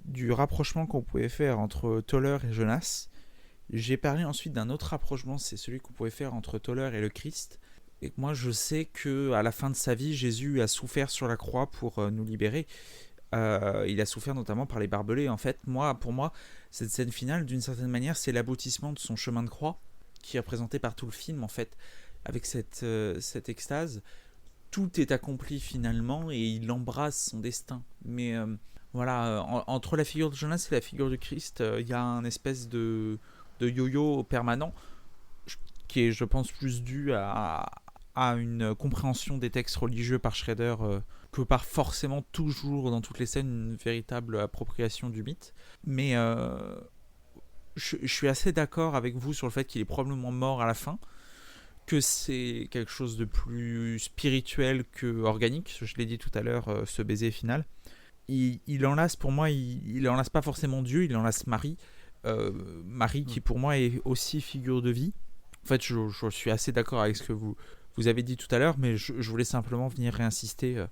du rapprochement qu'on pouvait faire entre Toller et Jonas. J'ai parlé ensuite d'un autre rapprochement, c'est celui qu'on pouvait faire entre Toller et le Christ. Et moi, je sais que à la fin de sa vie, Jésus a souffert sur la croix pour nous libérer. Il a souffert notamment par les barbelés. En fait, pour moi, cette scène finale, d'une certaine manière, c'est l'aboutissement de son chemin de croix, qui est représenté par tout le film, en fait, avec cette extase. Tout est accompli finalement et il embrasse son destin. Mais voilà, entre la figure de Jonas et la figure du Christ, il y a un espèce de yo-yo permanent qui est, je pense, plus dû à une compréhension des textes religieux par Schrader que par forcément toujours dans toutes les scènes une véritable appropriation du mythe. Mais je suis assez d'accord avec vous sur le fait qu'il est probablement mort à la fin, que c'est quelque chose de plus spirituel que organique. Je l'ai dit tout à l'heure, ce baiser final. Il enlace, pour moi, il enlace pas forcément Dieu, il enlace Marie. Marie qui pour moi est aussi figure de vie. En fait, je suis assez d'accord avec ce que vous avez dit tout à l'heure, mais je voulais simplement venir réinsister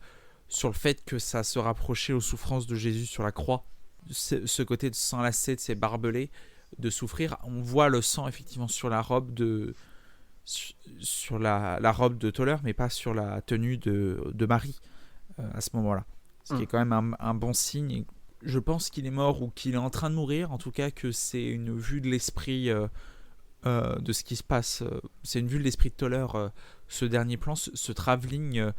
sur le fait que ça se rapprochait aux souffrances de Jésus sur la croix. Ce côté de s'enlacer de ses barbelés, de souffrir. On voit le sang effectivement sur la robe sur la robe de Toller, mais pas sur la tenue de Marie à ce moment-là. Ce qui est quand même un bon signe. Et je pense qu'il est mort ou qu'il est en train de mourir. En tout cas, que c'est une vue de l'esprit de ce qui se passe. C'est une vue de l'esprit de Toller, ce dernier plan, ce travelling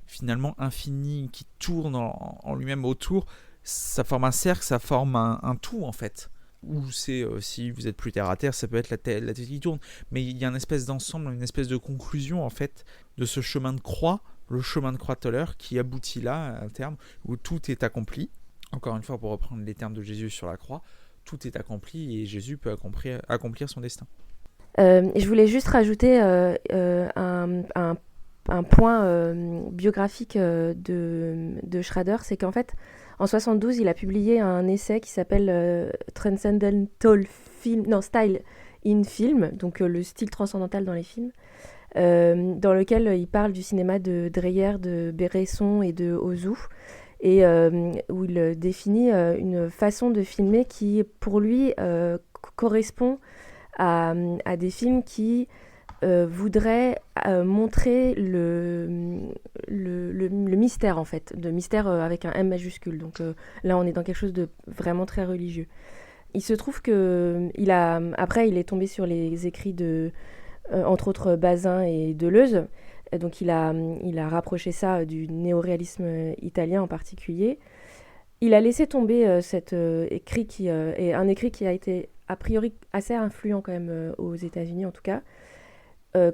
finalement infini qui tourne en lui-même autour. Ça forme un cercle, ça forme un tout en fait. Ou c'est, si vous êtes plus terre à terre, ça peut être la tête qui tourne. Mais il y a une espèce d'ensemble, une espèce de conclusion en fait de ce chemin de croix, le chemin de croix de Toller qui aboutit là à un terme où tout est accompli. Encore une fois, pour reprendre les termes de Jésus sur la croix, tout est accompli et Jésus peut accomplir son destin. Je voulais juste rajouter un point biographique de Schrader, c'est qu'en fait, en 72, il a publié un essai qui s'appelle Transcendental Style in Film, donc le style transcendantal dans les films, dans lequel il parle du cinéma de Dreyer, de Besson et de Ozu, et où il définit une façon de filmer qui, pour lui, correspond à des films qui voudraient montrer le mystère, en fait, de mystère avec un M majuscule. Donc là, on est dans quelque chose de vraiment très religieux. Il se trouve que après, il est tombé sur les écrits de, entre autres, Bazin et Deleuze. Donc il a rapproché ça du néoréalisme italien en particulier. Il a laissé tomber cet écrit qui est un écrit qui a été a priori assez influent quand même aux États-Unis en tout cas,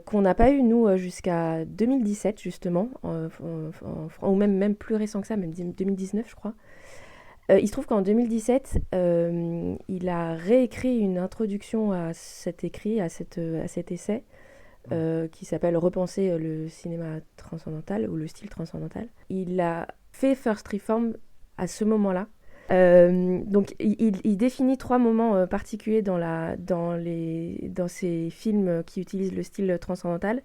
qu'on n'a pas eu nous jusqu'à 2017 justement, ou même plus récent que ça, même 2019 je crois. Il se trouve qu'en 2017, il a réécrit une introduction à cet écrit, à cet essai, qui s'appelle Repenser le cinéma transcendantal ou le style transcendantal. Il a fait First Reform à ce moment-là. Donc il définit 3 moments particuliers dans ces films qui utilisent le style transcendantal.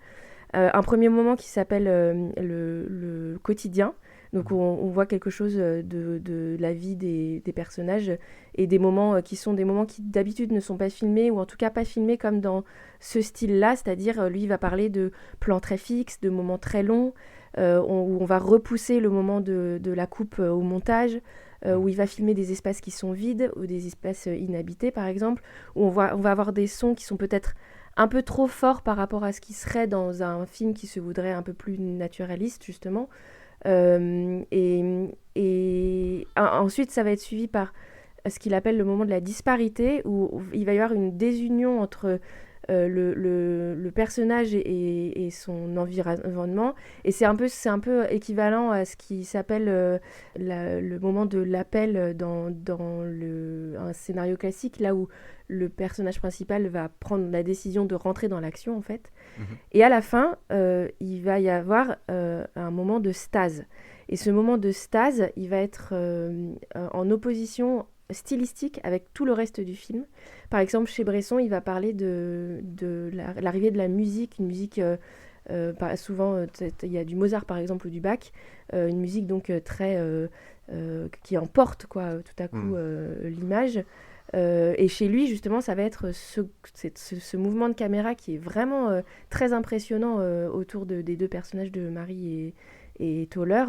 Un premier moment qui s'appelle le quotidien, donc on voit quelque chose de la vie des personnages et des moments qui sont des moments qui d'habitude ne sont pas filmés, ou en tout cas pas filmés comme dans ce style-là, c'est-à-dire lui il va parler de plans très fixes, de moments très longs, où on va repousser le moment de la coupe au montage, où il va filmer des espaces qui sont vides ou des espaces inhabités par exemple, où on va avoir des sons qui sont peut-être un peu trop forts par rapport à ce qui serait dans un film qui se voudrait un peu plus naturaliste justement. Ensuite ça va être suivi par ce qu'il appelle le moment de la disparité, où il va y avoir une désunion entre le personnage et son environnement, et c'est un peu équivalent à ce qui s'appelle le moment de l'appel dans un scénario classique, là où le personnage principal va prendre la décision de rentrer dans l'action en fait. Et à la fin il va y avoir un moment de stase, et ce moment de stase il va être en opposition stylistique avec tout le reste du film. Par exemple, chez Bresson, il va parler de l'arrivée de la musique, une musique souvent, il y a du Mozart par exemple ou du Bach, une musique donc très qui emporte quoi, tout à coup l'image, Et chez lui, justement, ça va être ce mouvement de caméra qui est vraiment très impressionnant autour des deux personnages de Marie et Toller,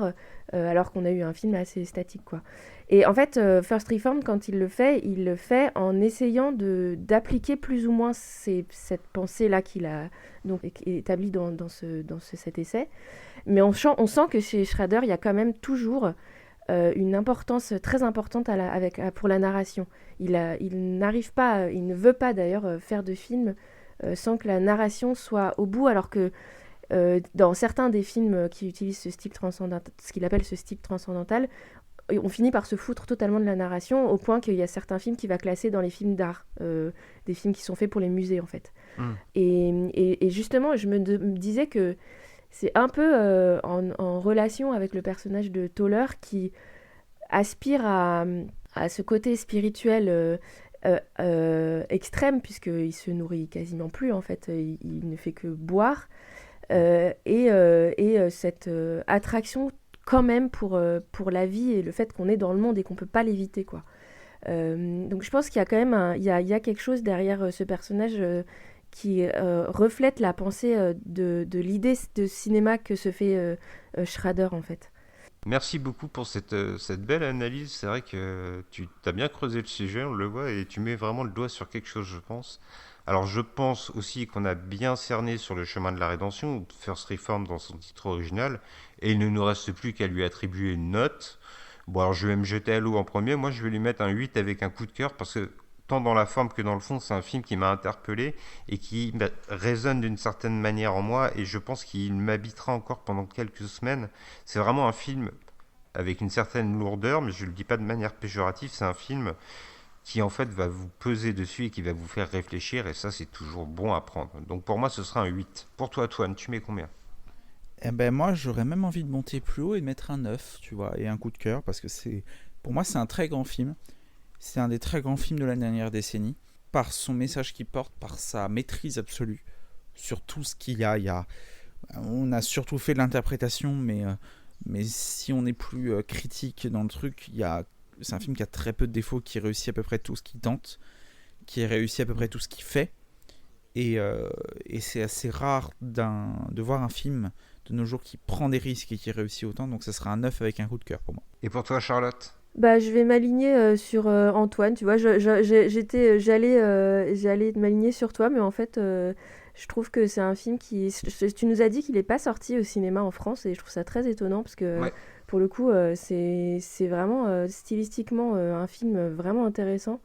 alors qu'on a eu un film assez statique, quoi. Et en fait, First Reformed, quand il le fait en essayant d'appliquer plus ou moins cette pensée-là qu'il a donc établie dans cet essai. Mais on sent que chez Schrader, il y a quand même toujours une importance très importante pour la narration. Il ne veut pas d'ailleurs faire de film sans que la narration soit au bout, alors que dans certains des films qui utilisent ce style transcendantal, ce qu'il appelle ce style transcendantal, on finit par se foutre totalement de la narration, au point qu'il y a certains films qu'il va classer dans les films d'art, des films qui sont faits pour les musées en fait. Et justement, je me disais que c'est un peu en relation avec le personnage de Toller qui aspire à ce côté spirituel extrême, puisqu'il se nourrit quasiment plus en fait, il ne fait que boire, et cette attraction quand même pour la vie et le fait qu'on est dans le monde et qu'on ne peut pas l'éviter, quoi. Donc je pense qu'il y a quand même il y a quelque chose derrière ce personnage qui reflète la pensée de l'idée de cinéma que se fait Schrader, en fait. Merci beaucoup pour cette belle analyse. C'est vrai que tu as bien creusé le sujet, on le voit, et tu mets vraiment le doigt sur quelque chose, je pense. Alors je pense aussi qu'on a bien cerné sur le chemin de la rédemption, ou First Reformed dans son titre original, et il ne nous reste plus qu'à lui attribuer une note. Bon, alors je vais me jeter à l'eau en premier. Moi, je vais lui mettre un 8 avec un coup de cœur, parce que tant dans la forme que dans le fond, c'est un film qui m'a interpellé et qui résonne d'une certaine manière en moi, et je pense qu'il m'habitera encore pendant quelques semaines. C'est vraiment un film avec une certaine lourdeur, mais je ne le dis pas de manière péjorative. C'est un film qui en fait va vous peser dessus et qui va vous faire réfléchir, et ça c'est toujours bon à prendre. Donc pour moi ce sera un 8. Pour toi Antoine, tu mets combien ? Eh ben moi j'aurais même envie de monter plus haut et de mettre un 9, tu vois, et un coup de cœur, parce que pour moi c'est un très grand film. C'est un des très grands films de la dernière décennie, par son message qu'il porte, par sa maîtrise absolue sur tout ce qu'il y a. On a surtout fait de l'interprétation, mais si on est plus critique dans le truc, c'est un film qui a très peu de défauts, qui réussit à peu près tout ce qu'il tente, qui réussit à peu près tout ce qu'il fait, et c'est assez rare de voir un film de nos jours qui prend des risques et qui réussit autant, donc ça sera un 9 avec un coup de cœur pour moi. Et pour toi Charlotte ? Bah, je vais m'aligner sur Antoine, tu vois, j'allais m'aligner sur toi, mais en fait, je trouve que c'est un film tu nous as dit qu'il n'est pas sorti au cinéma en France, et je trouve ça très étonnant, parce que Ouais. pour le coup, c'est vraiment stylistiquement un film vraiment intéressant,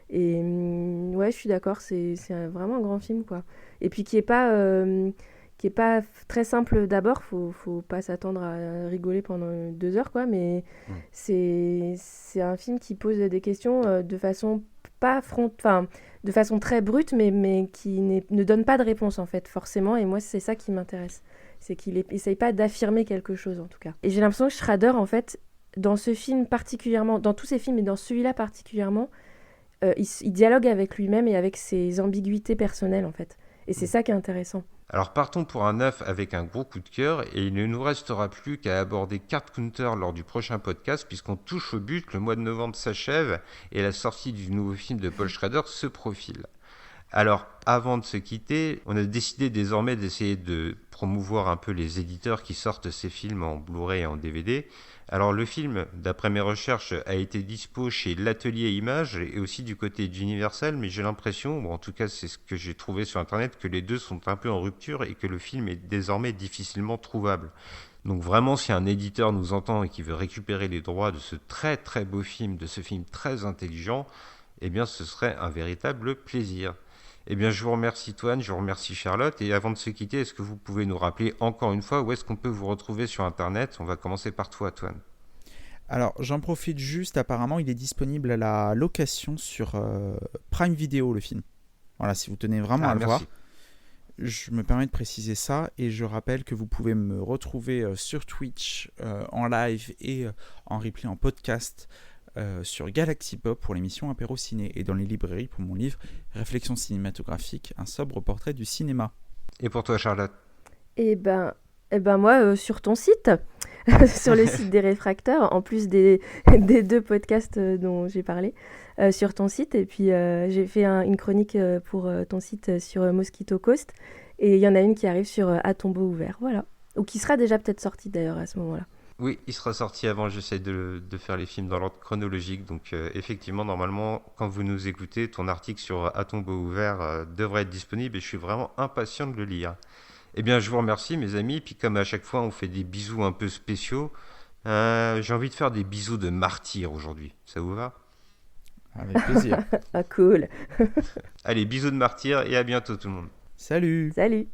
et ouais, je suis d'accord, c'est vraiment un grand film, quoi. Et puis qui est pas très simple d'abord, faut pas s'attendre à rigoler pendant 2 heures, quoi, mais c'est un film qui pose des questions de façon de façon très brute, mais qui ne donne pas de réponse, en fait, forcément, et moi c'est ça qui m'intéresse, c'est qu'il essaye pas d'affirmer quelque chose, en tout cas. Et j'ai l'impression que Schrader, en fait, dans ce film particulièrement, dans tous ses films, et dans celui-là particulièrement, il dialogue avec lui-même et avec ses ambiguïtés personnelles, en fait, et c'est ça qui est intéressant. Alors partons pour un 9 avec un gros coup de cœur, et il ne nous restera plus qu'à aborder Card Counter lors du prochain podcast, puisqu'on touche au but, le mois de novembre s'achève et la sortie du nouveau film de Paul Schrader se profile. Alors avant de se quitter, on a décidé désormais d'essayer de promouvoir un peu les éditeurs qui sortent ces films en Blu-ray et en DVD. Alors le film, d'après mes recherches, a été dispo chez l'Atelier Images et aussi du côté d'Universal, mais j'ai l'impression, en tout cas c'est ce que j'ai trouvé sur internet, que les deux sont un peu en rupture et que le film est désormais difficilement trouvable. Donc vraiment, si un éditeur nous entend et qui veut récupérer les droits de ce très très beau film, de ce film très intelligent, eh bien ce serait un véritable plaisir. Eh bien, je vous remercie Toine, je vous remercie Charlotte, et avant de se quitter, est-ce que vous pouvez nous rappeler encore une fois où est-ce qu'on peut vous retrouver sur Internet ? On va commencer par toi, Toine. Alors, j'en profite juste, apparemment, il est disponible à la location sur Prime Video, le film. Voilà, si vous tenez vraiment à le voir. Je me permets de préciser ça, et je rappelle que vous pouvez me retrouver sur Twitch en live et en replay en podcast, sur Galaxy Pop pour l'émission Apéro Ciné, et dans les librairies pour mon livre Réflexion cinématographique, un sobre portrait du cinéma. Et pour toi Charlotte ? Eh ben moi, sur ton site, sur le site des réfracteurs, en plus des, des 2 podcasts dont j'ai parlé sur ton site. Et puis j'ai fait une chronique pour ton site sur Mosquito Coast. Et il y en a une qui arrive sur À tombeau ouvert, voilà. Ou qui sera déjà peut-être sortie d'ailleurs à ce moment-là. Oui, il sera sorti avant, j'essaie de faire les films dans l'ordre chronologique. Donc effectivement, normalement, quand vous nous écoutez, ton article sur À tombeau ouvert devrait être disponible et je suis vraiment impatient de le lire. Eh bien, je vous remercie mes amis, et puis comme à chaque fois on fait des bisous un peu spéciaux, j'ai envie de faire des bisous de martyr aujourd'hui. Ça vous va? Avec plaisir. Ah cool. Allez, bisous de martyr et à bientôt tout le monde. Salut! Salut.